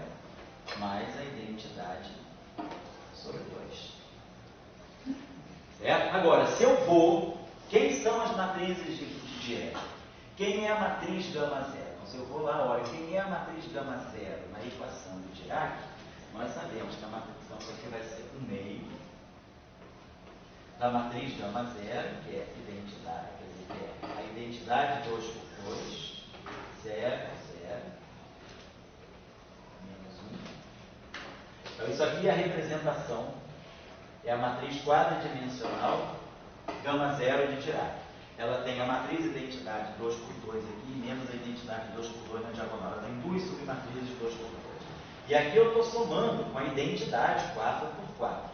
mais a identidade sobre 2. Certo? Agora, se eu vou, quem são as matrizes de Dirac? Quem é a matriz gama 0? Então, se eu vou lá, olha, quem é a matriz gama 0 na equação de Dirac, nós sabemos que a matriz, então, isso aqui vai ser um meio da matriz gama 0, que é identidade, quer dizer, que é a identidade 2 por 2, 0, 0, menos 1. Então, isso aqui é a representação, é a matriz quadridimensional gama 0 de Dirac. Ela tem a matriz identidade 2 por 2 aqui, menos a identidade 2 por 2 na diagonal. Ela tem duas submatrizes 2 por 2. E aqui eu estou somando com a identidade 4 por 4.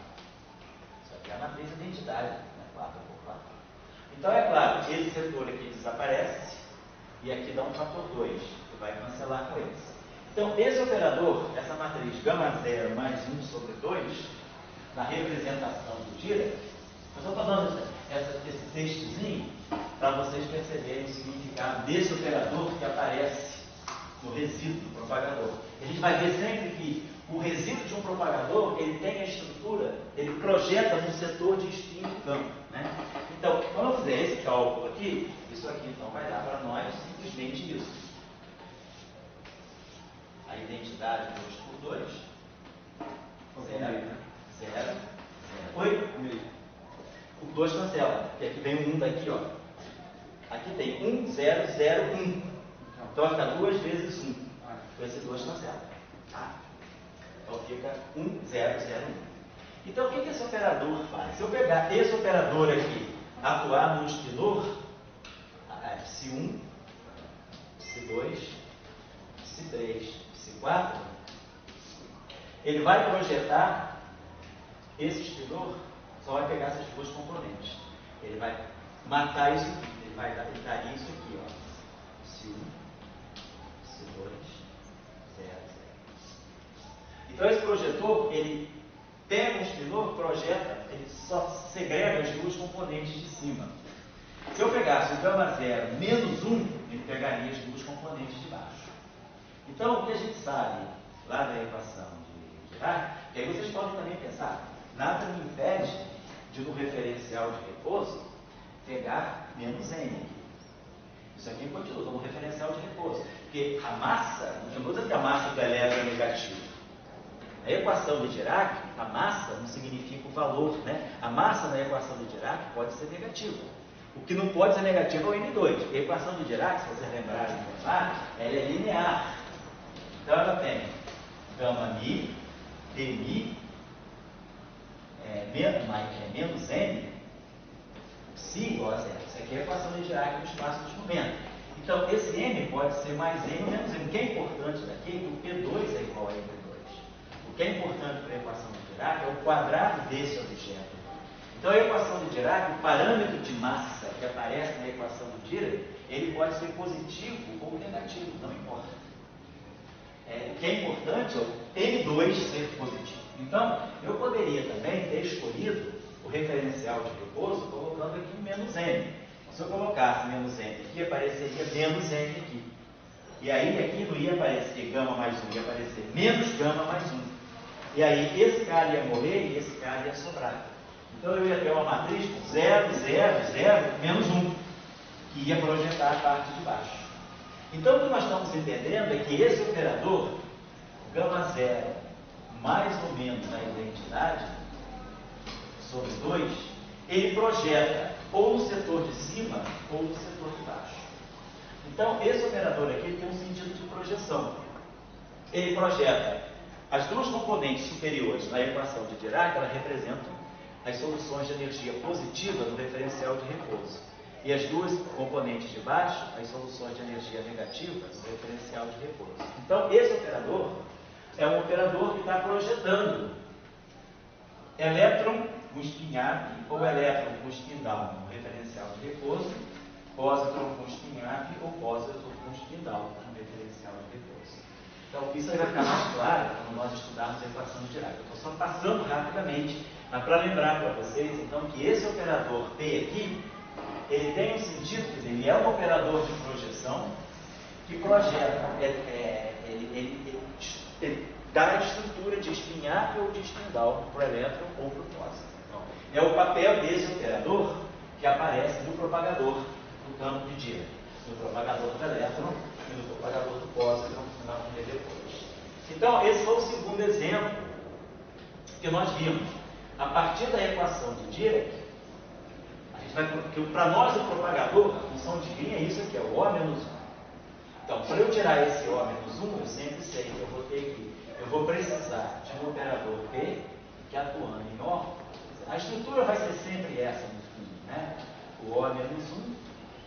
Isso aqui é a matriz identidade, né? 4 por 4. Então, é claro, esse setor aqui desaparece e aqui dá um fator 2, que vai cancelar com eles. Então, esse operador, essa matriz gama 0 mais 1 sobre 2, na representação do Dirac, eu só estou dando esse textozinho para vocês perceberem o significado desse operador que aparece no resíduo do propagador. A gente vai ver sempre que o resíduo de um propagador, ele tem a estrutura, ele projeta num setor de spin do campo, né? Então, quando eu fizer esse cálculo aqui, isso aqui então vai dar para nós simplesmente isso. A identidade 2 por 2, Faltou 0, meio, né? 0, 0. Oi? Meio. O 2 cancela, porque aqui vem o 1 daqui, ó. Aqui tem 1, 0, 0, 1. Então vai ficar 2 vezes 1. Então esse 2 cancela. Tá? Então fica 1, 0, 0, 1. Então o que esse operador faz? Se eu pegar esse operador aqui, atuar no espinor, psi1, psi2, psi3, psi4, ele vai projetar esse espinor, só vai pegar essas duas componentes. Ele vai matar isso aqui, ele daria isso aqui, ó. Psi1, psi2, 0, 0. Então esse projetor, ele pega o espinor, projeta, ele só segrega as duas componentes de cima. Se eu pegasse o gama 0 menos 1, ele pegaria as duas componentes de baixo. Então, o que a gente sabe lá da equação de Dirac, que aí vocês podem também pensar, nada me impede de, no referencial de repouso, pegar menos n aqui. Isso aqui continua como referencial de repouso. Porque a massa, não estou dizendo que a massa do elétron é negativa. Na equação de Dirac, a massa não significa o valor, né? A massa na equação de Dirac pode ser negativa. O que não pode ser negativo é o N2. A equação de Dirac, se vocês lembrarem de lá, ela é linear. Então ela tem gama mi, dmi, menos n, psi igual a 0. Isso aqui é a equação de Dirac no espaço dos momentos. Então esse m pode ser mais n ou menos n. O que é importante daqui é que o P2 é igual a N2. O que é importante para a equação de Dirac é o quadrado desse objeto. Então a equação de Dirac, o parâmetro de massa que aparece na equação de Dirac, ele pode ser positivo ou negativo, não importa. O que é importante é o N2 ser positivo. Então, eu poderia também ter escolhido o referencial de repouso colocando aqui um menos n. Então, se eu colocasse menos n aqui, apareceria menos n aqui. E aí aqui não ia aparecer gama mais 1, ia aparecer menos gama mais 1. E aí esse cara ia morrer e esse cara ia sobrar. Então eu ia ter uma matriz com 0, 0, 0, menos 1, que ia projetar a parte de baixo. Então o que nós estamos entendendo é que esse operador, gama 0, mais ou menos a identidade, sobre 2, ele projeta ou no setor de cima ou no setor de baixo. Então esse operador aqui tem um sentido de projeção. Ele projeta as duas componentes superiores na equação de Dirac, elas representam as soluções de energia positiva no referencial de repouso. E as duas componentes de baixo, as soluções de energia negativa no referencial de repouso. Então, esse operador é um operador que está projetando elétron com spin-up ou elétron com spin-down no referencial de repouso, pósitron com spin-up ou pósitron com spin-down no referencial de repouso. Então, isso aí vai ficar mais claro quando nós estudarmos a equação de Dirac. Eu estou só passando rapidamente, mas para lembrar para vocês, então, que esse operador P aqui, ele tem um sentido, quer dizer, ele é um operador de projeção que projeta, ele dá a estrutura de spin-up ou de spin-down para o elétron ou para o pósitron. Então, é o papel desse operador que aparece no propagador do campo de Dirac, no propagador do elétron e no propagador do pósitron na depois. Então, esse foi o segundo exemplo que nós vimos. A partir da equação de Dirac, para nós o propagador, a função de linha é isso aqui, é o O menos 1. Então, para eu tirar esse O menos 1, eu sempre sei que eu vou ter aqui, eu vou precisar de um operador P que atuando em O, a estrutura vai ser sempre essa no fundo, né? O O menos 1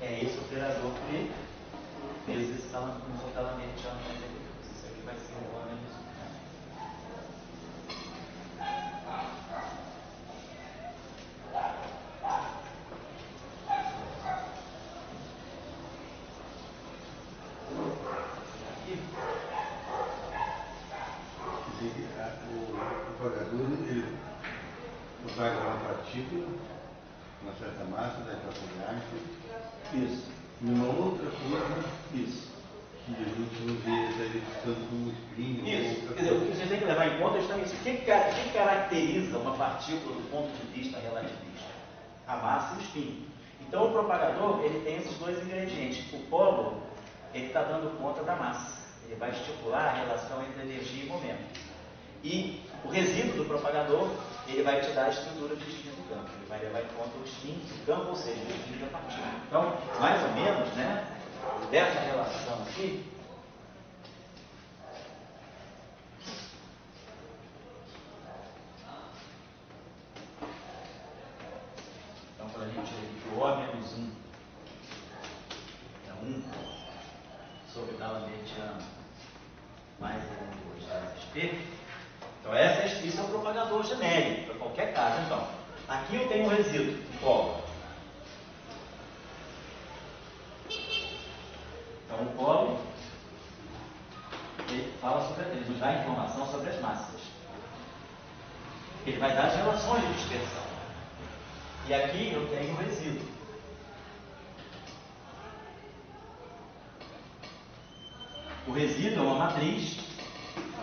é esse operador P vezes esse talamento de aumento. Isso aqui vai ser o O menos 1. O propagador, ele vai dar uma partícula, uma certa massa da equação de Einstein. Isso. E uma outra coisa Isso. que a gente não vê ele ficando como espinho. Isso. Quer dizer, o que você tem que levar em conta é isso. O que caracteriza uma partícula do ponto de vista relativista? A massa e o espinho. Então, o propagador, ele tem esses dois ingredientes. O polo, ele está dando conta da massa. Ele vai estipular a relação entre energia e momento. E o resíduo do propagador, ele vai te dar a estrutura do destino do campo. Ele vai levar em conta o destino do campo, ou seja, o destino da partícula. Então, mais ou menos, né, dessa relação aqui, então, quando a gente tira aqui que o O menos 1 é 1 sobre o D'Alembertiano mais N2 vezes P. Então, isso é o propagador genérico, para qualquer caso. Então, aqui eu tenho um resíduo, um polo. Então, o polo, ele fala sobre, ele nos dá informação sobre as massas. Ele vai dar as relações de dispersão. E aqui eu tenho um resíduo. O resíduo é uma matriz,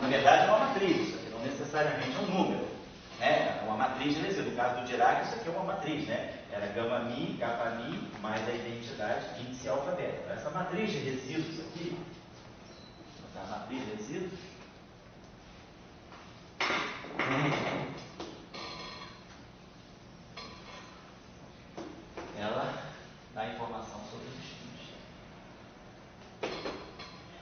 na verdade é uma matriz, isso aqui não necessariamente é um número, né? É uma matriz de resíduo. No caso do Dirac, isso aqui é uma matriz, né? Era gama mi, kappa mi, mais a identidade índice alfa beta. Então, essa matriz de resíduos aqui, essa matriz de resíduos, ela dá informação sobre os destinos.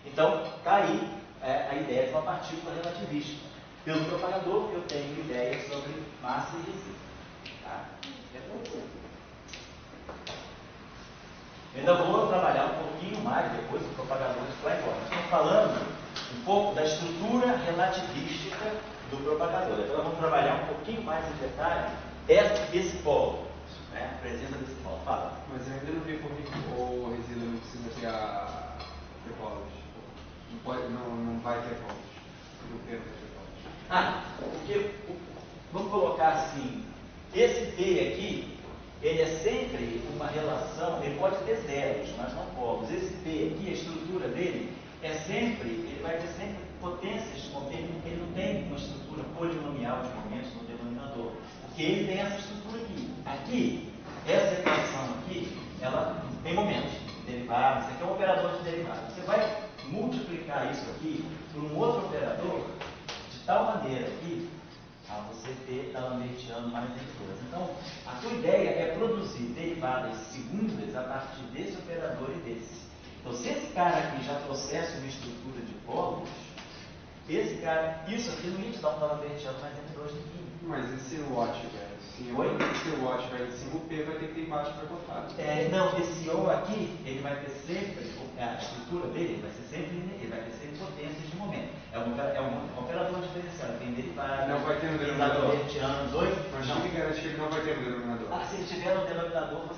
Então, está aí a ideia de uma partícula relativista. Pelo propagador, eu tenho ideia sobre massa e resíduo. Tá? Eu ainda vou trabalhar um pouquinho mais depois do propagador de Flyborn. Estamos falando um pouco da estrutura relativística do propagador. Então, vamos trabalhar um pouquinho mais em detalhe esse polo, né? A presença desse polo. Fala. Mas eu ainda não vi por que o resíduo não precisa ter polos. Não vai ter polos. Não tem ter polos. Porque, vamos colocar assim, esse P aqui, ele é sempre uma relação, ele pode ter zeros, mas não polos. Esse P aqui, a estrutura dele, ele vai ter sempre potências de momento, ele não tem uma estrutura polinomial de momentos no denominador, porque ele tem essa estrutura aqui. Aqui, essa equação aqui, ela tem momentos, derivados, isso aqui é um operador de derivado. Você vai multiplicar isso aqui por um outro operador, de tal maneira que você ter D'Alembertiano mais N2. Então, a tua ideia é produzir derivadas segundas a partir desse operador e desse. Então, se esse cara aqui já trouxesse uma estrutura de polos, isso aqui não ia te dar um D'Alembertiano mais N2 de química. Mas e se o O tiver? Se o O tiver em cima, o P vai ter que ter embaixo para botar. Não, esse O aqui, ele vai ter sempre, a estrutura dele vai ser sempre, ele vai ter sempre potências de momento. É um operador diferencial, tem derivado. Não vai ter no denominador. Mas não me garante que ele não vai ter no denominador. Se ele tiver no denominador,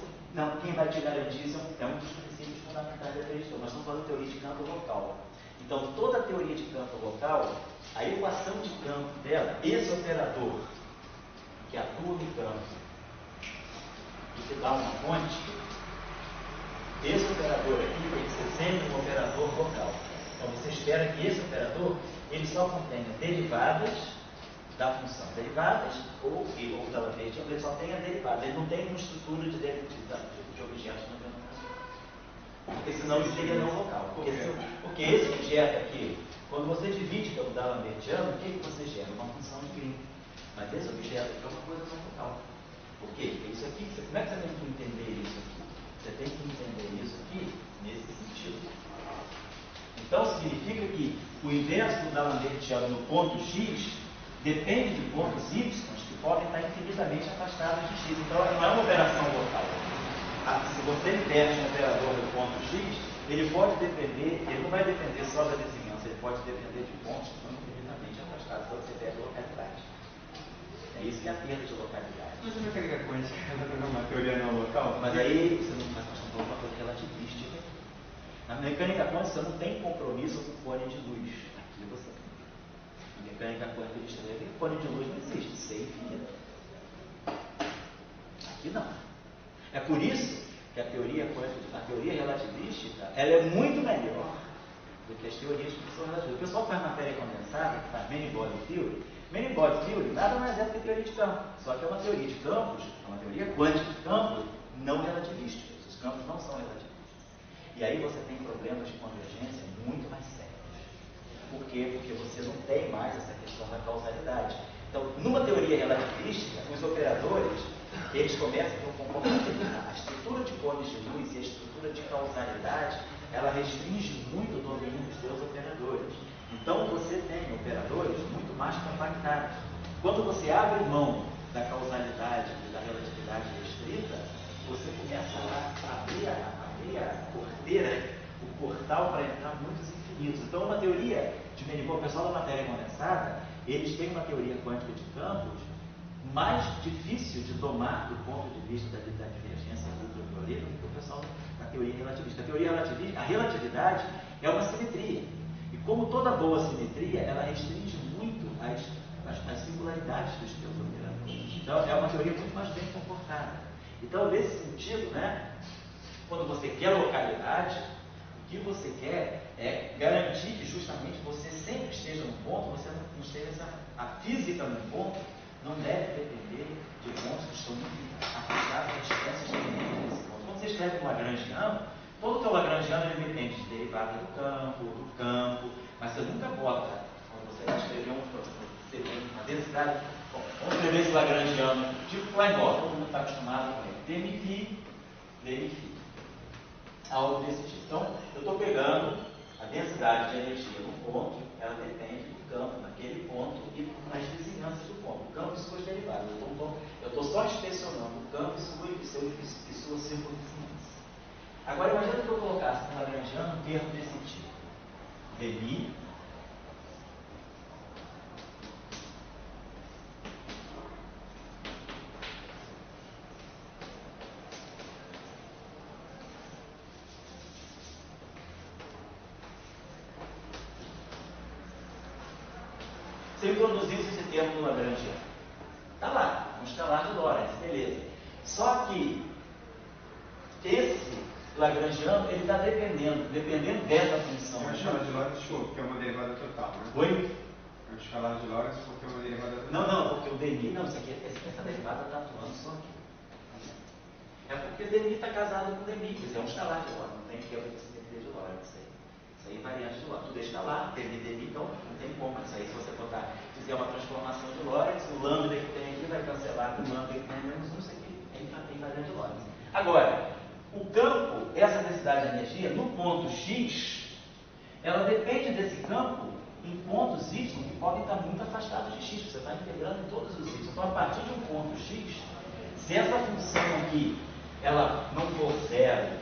quem vai te garantir é um dos princípios fundamentais da teoria de campo. Nós estamos falando de teoria de campo local. Então, toda a teoria de campo local, a equação de campo dela, esse operador que atua no campo e que dá uma fonte, esse operador aqui tem que ser sempre um operador local. Então, você espera que esse operador ele só contenha derivadas da função. Derivadas ou D'Alembertiano, ele só tenha derivadas. Ele não tem uma estrutura de objetos no denominador. Porque senão ele seria não local. Porque esse objeto aqui, quando você divide pelo D'Alembertiano, o que você gera? Uma função de Green. Mas esse objeto aqui é uma coisa não local. Por quê? Porque isso aqui, como é que você tem que entender isso aqui? Você tem que entender isso aqui nesse sentido. Então, significa que o inverso do D'Alembertiano no ponto X depende de pontos Y que podem estar infinitamente afastados de X. Então, não é uma operação local. Se você inverte um operador no ponto X, ele não vai depender só da vizinhança, ele pode depender de pontos que estão infinitamente afastados, então você perde localidade. É isso que é a perda de localidade. Mas a mecânica quântica não é uma teoria não local? Mas aí você não faz uma coisa relativística. Na mecânica quântica você não tem compromisso com o cone de luz. Aqui você tem. Na mecânica quântica o cone de luz não existe, isso é infinito. Aqui não. É por isso que a teoria relativística ela é muito melhor do que as teorias que são relativistas. O pessoal faz matéria condensada, que faz many body theory. Many body theory nada mais é do que teoria de campo. Só que é uma teoria de campos, é uma teoria quântica de campos não relativísticos. Os campos não são relativistas. E aí você tem problemas de convergência muito mais sérios. Por quê? Porque você não tem mais essa questão da causalidade. Então, numa teoria relativística, os operadores, eles começam a ter um comportamento. A estrutura de cones de luz e a estrutura de causalidade, ela restringe muito o domínio dos seus operadores. Então, você tem operadores muito mais compactados. Quando você abre mão da causalidade e da relatividade restrita, você começa a abrir a porteira, o portal para entrar muitos infinitos. Então, uma teoria de Menipol, o pessoal da matéria condensada, eles têm uma teoria quântica de campos mais difícil de tomar do ponto de vista da divergência ultravioleta do que o pessoal da teoria relativista. A relatividade é uma simetria. E como toda boa simetria, ela restringe muito as singularidades dos teus operadores. Então, é uma teoria muito mais bem comportada. Então, nesse sentido, né, quando você quer localidade, o que você quer é garantir que justamente você sempre esteja no ponto, você não esteja a física no ponto, não deve depender de pontos que estão muito afastados das distâncias dependentes desse ponto. Quando você escreve um lagrangiano, todo o teu lagrangiano ele depende de derivada do campo, mas você nunca bota, quando você vai escrever uma densidade, bom, vamos escrever esse lagrangiano, tipo Klein-Bott, todo mundo está acostumado com ele, dmi-phi, algo desse tipo. Então, eu estou pegando a densidade de energia no ponto, ela depende do campo naquele ponto e das vizinhanças do ponto. O campo e suas derivadas. Eu estou só inspecionando o campo e sua circunvizinhança. Agora, imagina que eu colocasse no lagrangiano um termo desse tipo. dmi se eu introduzisse esse termo no lagrangiano. Está lá, um escalar de Lorentz, beleza. Só que esse lagrangiano, ele está dependendo dessa função. É uma escala de Lorentz porque é uma derivada total, né? Oi? É uma escala de Lorentz porque é uma derivada total. Não, porque o dmi, não, essa derivada está atuando só aqui. É porque dmi está casado com dmi, isso é um escalar de Lorentz, não tem quebra de simetria de Lorentz. Isso aí é variante de Lorentz. Tu deixa lá, dmi, então não tem como. Isso aí, se você fizer uma transformação de Lorentz, o lambda que tem aqui vai cancelar com o lambda que tem menos não sei o que, é variante de Lorentz. Agora, o campo, essa densidade de energia, no ponto x, ela depende desse campo em pontos y que podem estar muito afastados de x. Você está integrando em todos os y. Então, a partir de um ponto x, se essa função aqui ela não for zero,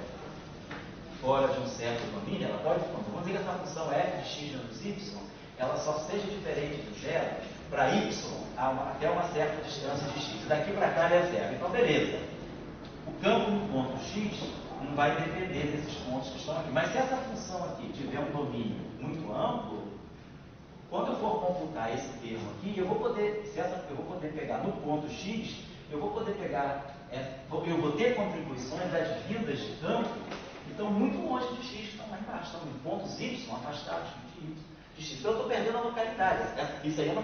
fora de um certo domínio, ela pode, vamos dizer que essa função f de x menos y, ela só seja diferente de zero para y até uma certa distância de x. Daqui para cá é zero. Então, beleza. O campo no ponto x não vai depender desses pontos que estão aqui. Mas se essa função aqui tiver um domínio muito amplo, quando eu for computar esse termo aqui, eu vou poder pegar no ponto x, eu vou ter contribuições advindas de campo que estão muito longe de x, que estão lá embaixo, estão em pontos y afastados de x. Então eu estou perdendo a localidade. Isso aí é uma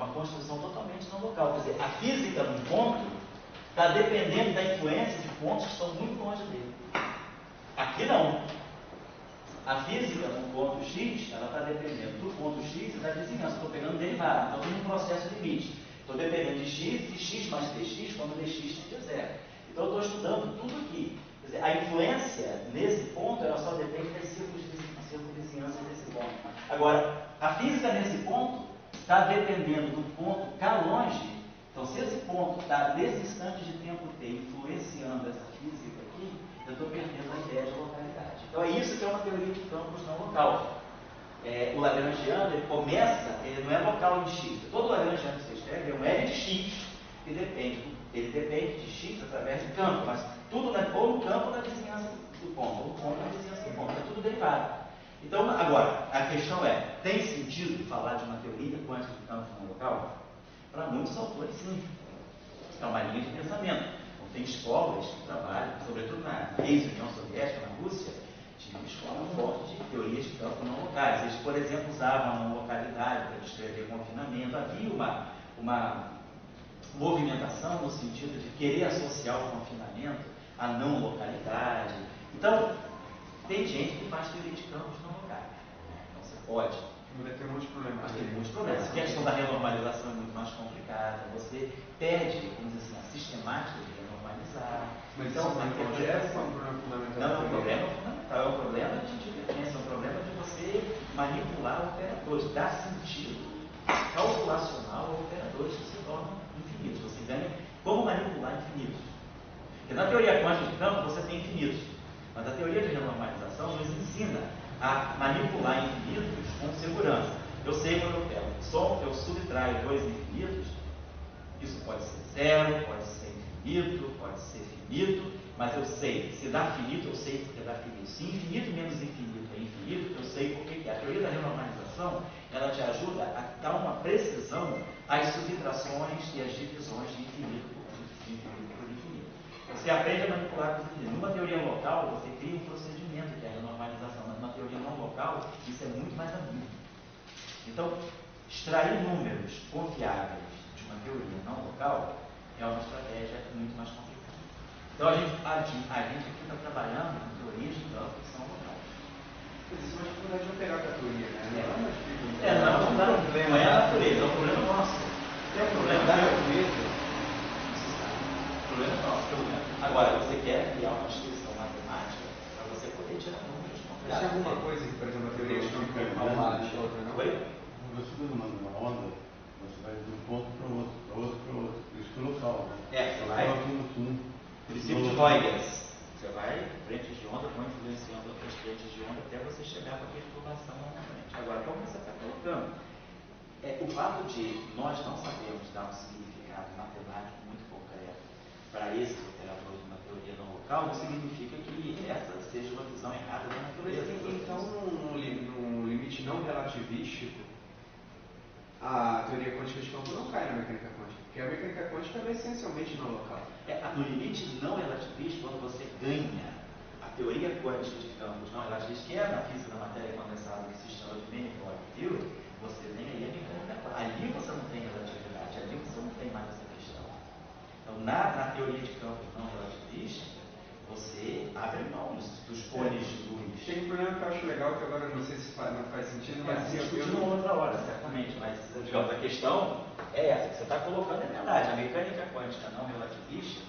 construção totalmente não local. Quer dizer, a física num ponto está dependendo da influência de pontos que estão muito longe dele. Aqui não. A física no ponto x, ela está dependendo do ponto x e da vizinhança. Estou pegando derivada, então tem um processo limite. Estou dependendo de x e x mais dx quando dx tende a zero. Então eu estou estudando tudo aqui. Quer dizer, a influência nesse ponto, ela só depende das circunvizinhanças desse ponto. Agora, a física nesse ponto está dependendo do ponto cá longe. Então, se esse ponto está, nesse instante de tempo t, influenciando essa física aqui, eu estou perdendo a ideia de localidade. Então, é isso que é uma teoria de campos não local. O lagrangiano, ele não é local em x. Todo lagrangiano que você escreve é um L de x, que ele depende de x através de campo, mas tudo ou no campo ou na vizinhança do ponto, ou no ponto na vizinhança do ponto, é tudo derivado. Então, agora, a questão é, tem sentido falar de uma teoria quântica de campos não local? Para muitos autores, sim. É uma linha de pensamento. Então, tem escolas que trabalham, sobretudo na ex-União Soviética, na Rússia, tinha uma escola forte de teorias de campo não locais. Eles, por exemplo, usavam a não localidade para descrever confinamento. Havia uma movimentação no sentido de querer associar o confinamento à não localidade. Então, tem gente que faz teoria de campos não locais. Pode. Vai ter um monte de problema. Mas tem muitos problemas. A questão da renormalização é muito mais complicada. Você perde, vamos dizer assim, a sistemática de renormalizar. Mas então, isso é um problema fundamental. Não, é um problema fundamental. É um problema de diferença. É um problema de você manipular operadores. Dar sentido calculacional a operadores que se tornam infinitos. Você ganha como manipular infinitos. Porque na teoria quântica de campo você tem infinitos. Mas a teoria de renormalização nos ensina a manipular infinitos com segurança. Eu sei quando eu pego som, eu subtraio dois infinitos, isso pode ser zero, pode ser infinito, pode ser finito, mas eu sei, se dá finito, eu sei porque dá finito. Se infinito menos infinito é infinito, eu sei porque que é. A teoria da renormalização, ela te ajuda a dar uma precisão às subtrações e às divisões de infinito por infinito. Você aprende a manipular com infinitos. Numa teoria local, você cria um procedimento que é a renormalização, mas numa teoria não local, isso é muito mais ambíguo. Então, extrair números confiáveis de uma teoria não local é uma estratégia muito mais complicada. Então, a gente aqui está trabalhando com teorias de campo que são locais. Mas isso é uma dificuldade de operar com a teoria, né? Não é uma dificuldade. não é a natureza, é um problema nosso. É um problema da natureza. Problema nosso. Agora, você quer criar uma descrição matemática para você poder tirar números Mas tem alguma coisa que, por exemplo, a teoria de campo Fica ao lado de outra, não? Oi? Você está numa onda, você vai de um ponto para o outro, para o outro, para o outro. Por isso que é local. Né? Você vai. Princípio de Huygens. Você vai frentes de onda, vão influenciando outras frentes de onda até você chegar com a perturbação novamente. Agora, como você está colocando? O fato de nós não sabermos dar um significado matemático muito concreto para esses operadores de uma teoria não local, não significa que essa seja uma visão errada da natureza. Então, no limite não relativístico, a teoria quântica de campo não cai na mecânica quântica, porque a mecânica quântica é essencialmente não local. No limite não relativista, quando você ganha a teoria quântica de campos não relativista, que é na física da matéria condensada que se chama de manifold theory, você tem aí a mecânica quântica. Ali você não tem relatividade, ali você não tem mais essa questão. Então, na teoria de campos não relativista, você abre mão dos cones de luz. Tem um problema que eu acho legal, que agora não sei se não faz sentido, mas se discutir numa outra hora, certamente, mas digamos, a questão é essa, que você está colocando, é verdade, a mecânica quântica não relativista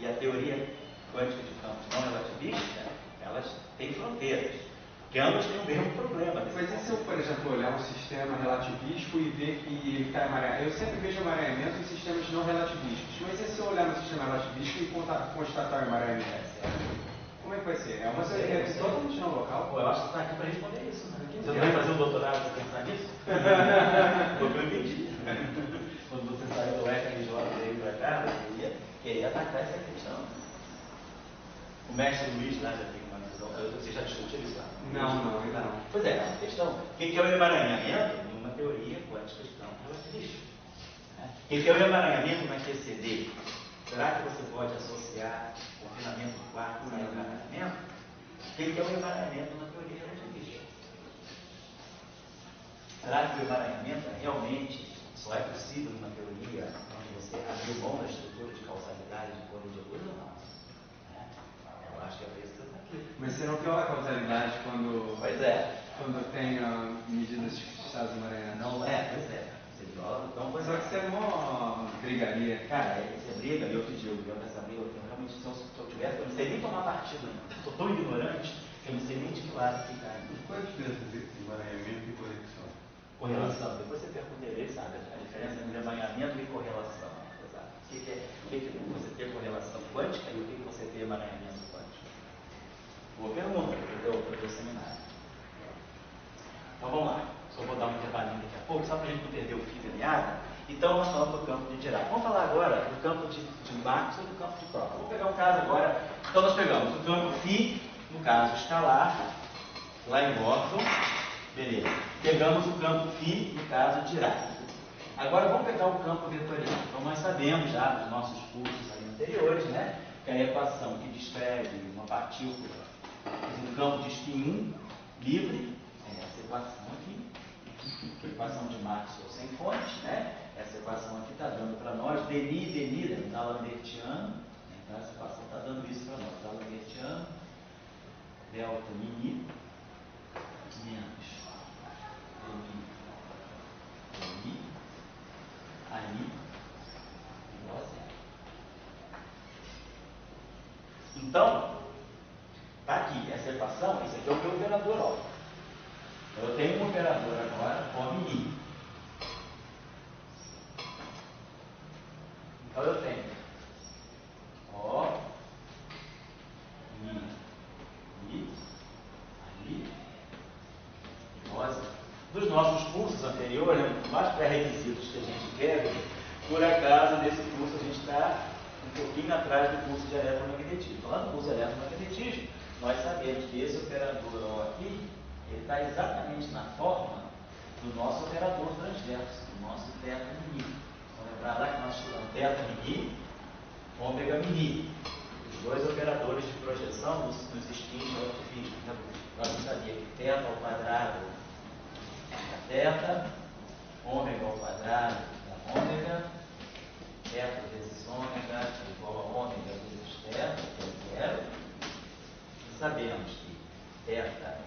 e a teoria quântica de campos não relativista, elas têm fronteiras, porque ambas têm o mesmo problema. Mas e se eu, por exemplo, olhar um sistema relativístico e ver que ele está emaranhado? Eu sempre vejo emaranhamento em sistemas não relativísticos, mas e se eu olhar no sistema relativístico e constatar o emaranhamento? Como é que vai ser? É uma coisa totalmente não local? Eu acho que você está aqui para responder isso, né? Você não vai fazer um doutorado para pensar nisso? Porque eu entendi. Quando você saiu do FRJ e veio para cá, você ia querer atacar essa questão. O mestre Luiz lá já tem uma visão. Você já discutiu isso lá? Não, ainda não. Pois é, essa questão. O que é o emaranhamento? Numa teoria quântica de campo relativista. O que é o emaranhamento na QCD? Será que você pode associar confinamento do quarto a emaranhamento? O que é o emaranhamento na teoria relativista? Será que o emaranhamento realmente só é possível numa teoria onde você abriu mão da estrutura de causalidade de cor de luz ou não? Eu acho que é por isso que você está aqui. Mas você não piora a causalidade quando, Pois é. quando tem medidas de estados emaranhados? Não pois é. Você viola, então pois Só é. que você é mó brigaria. Cara, você briga, eu te digo, eu nessa briga, eu realmente, se eu tivesse, eu não sei nem tomar partido, não. Sou tão ignorante que eu não sei nem de que lado ficar. Qual é a diferença entre emaranhamento e conexão? Correlação, depois você pergunta ele, sabe a diferença entre emaranhamento e correlação. Exato. O que é você ter correlação quântica e o que você ter emaranhamento quântico? Boa pergunta para o teu seminário. Então vamos lá. Só vou dar um intervalinho daqui a pouco, só para a gente não perder o fio da meada. Então nós falamos do campo de Dirac. Vamos falar agora do campo de Max ou do campo de Prokofiev. Vou pegar um caso agora. Então nós pegamos o campo φ, no caso escalar, lá em Gordon. Beleza. Pegamos o campo φ, no caso Dirac. Agora vamos pegar o campo vetorial. Então nós sabemos já dos nossos cursos aí anteriores, né, que a equação que descreve uma partícula em um campo de spin 1 livre, é essa equação aqui, que é a equação de Maxwell sem fonte, né? Essa equação aqui está dando para nós Denis, D'Alembertiano, então essa equação está dando isso para nós, D'Alembertiano, delta mini, menos Então, está aqui, essa equação, esse aqui é o meu operador, ó. Eu tenho um operador agora, forma I. Então eu tenho O, I, ali, rosa. Dos nossos cursos anteriores, mais pré-requisitos que a gente quer, por acaso, nesse curso a gente está um pouquinho atrás do curso de eletromagnetismo. Lá no curso de eletromagnetismo, nós sabemos que esse operador O aqui, ele está exatamente na forma do nosso operador transverso, do nosso θ mini. Vamos lembrar lá que nós estudamos θ mini, ômega mini. Os dois operadores de projeção nos spins relativistas. Nós vamos saber que θ ao quadrado é θ, ômega ao quadrado é ômega, θ vezes ômega é igual a ômega vezes θ, que é zero. E sabemos que θ